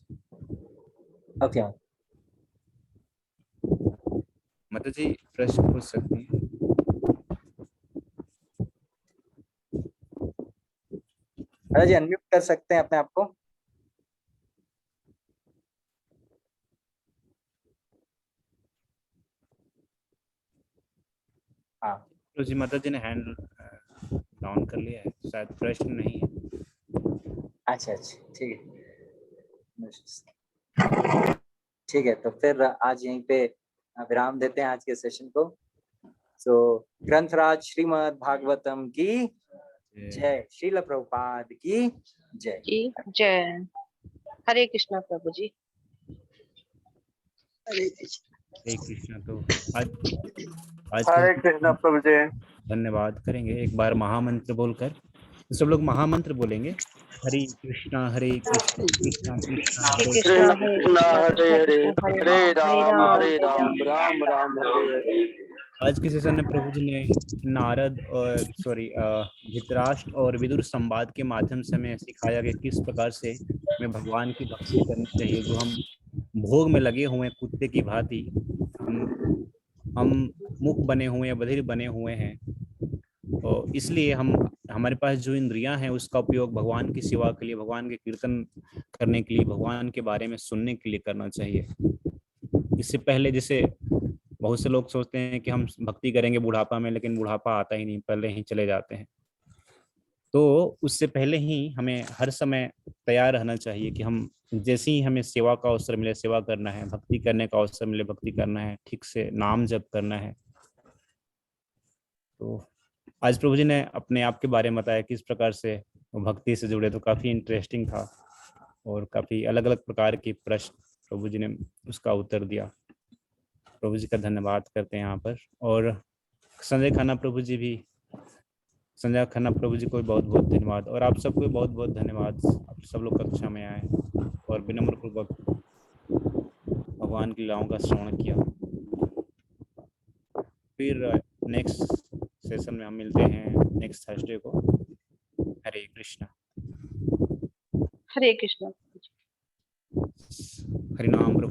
ओके माता जी प्रश्न पूछ सकती हैं। माता जी अनम्यूट कर सकते हैं अपने आप को। हाँ प्रभु जी, माता जी ने हैंड डाउन कर लिया है, शायद प्रश्न नहीं है। अच्छा ठीक है, ठीक है। तो फिर आज यहीं पे विराम देते हैं आज के सेशन को। सो ग्रंथराज श्रीमद् भागवतम की जय, श्रील प्रभुपाद की जय। जय। हरे कृष्णा प्रभु जी। हरे कृष्ण। हरे कृष्णा। तो आज हरे कृष्णा प्रभु जी। धन्यवाद करेंगे एक बार महामंत्र बोलकर, तो सब लोग महामंत्र बोलेंगे। हरे कृष्णा कृष्णा कृष्णा हरे हरे, हरे राम राम राम हरे हरे। आज के सेशन में प्रभु जी ने नारद और धृतराष्ट्र और विदुर संवाद के माध्यम से हमें सिखाया कि किस प्रकार से हमें भगवान की भक्ति करनी चाहिए। जो हम भोग में लगे हुए हैं कुत्ते की भांति, हम मुख बने हुए हैं, बधिर बने हुए हैं, और इसलिए हमारे पास जो इंद्रियां हैं उसका उपयोग भगवान की सेवा के लिए, भगवान के कीर्तन करने के लिए, भगवान के बारे में सुनने के लिए करना चाहिए। इससे पहले जैसे बहुत से लोग सोचते हैं कि हम भक्ति करेंगे बुढ़ापा में, लेकिन बुढ़ापा आता ही नहीं, पहले ही चले जाते हैं। तो उससे पहले ही हमें हर समय तैयार रहना चाहिए कि हम जैसे ही हमें सेवा का अवसर मिले सेवा करना है, भक्ति करने का अवसर मिले भक्ति करना है, ठीक से नाम जप करना है। तो आज प्रभु जी ने अपने आप के बारे में बताया किस प्रकार से भक्ति से जुड़े, तो काफी इंटरेस्टिंग था और काफी अलग अलग प्रकार के प्रश्न प्रभु जी ने उसका उत्तर दिया। प्रभु जी का धन्यवाद करते हैं यहाँ पर। और संजय खन्ना प्रभु जी भी, संजय खन्ना प्रभु जी को भी बहुत बहुत धन्यवाद, और आप सबको बहुत बहुत धन्यवाद। आप सब लोग कक्षा में आए और विनम्र पूर्वक भगवान की लीलाओं का श्रवण किया। फिर नेक्स्ट सेशन में हम मिलते हैं नेक्स्ट थर्सडे को। हरे कृष्णा। हरे कृष्णा। हरिनाम प्रभु।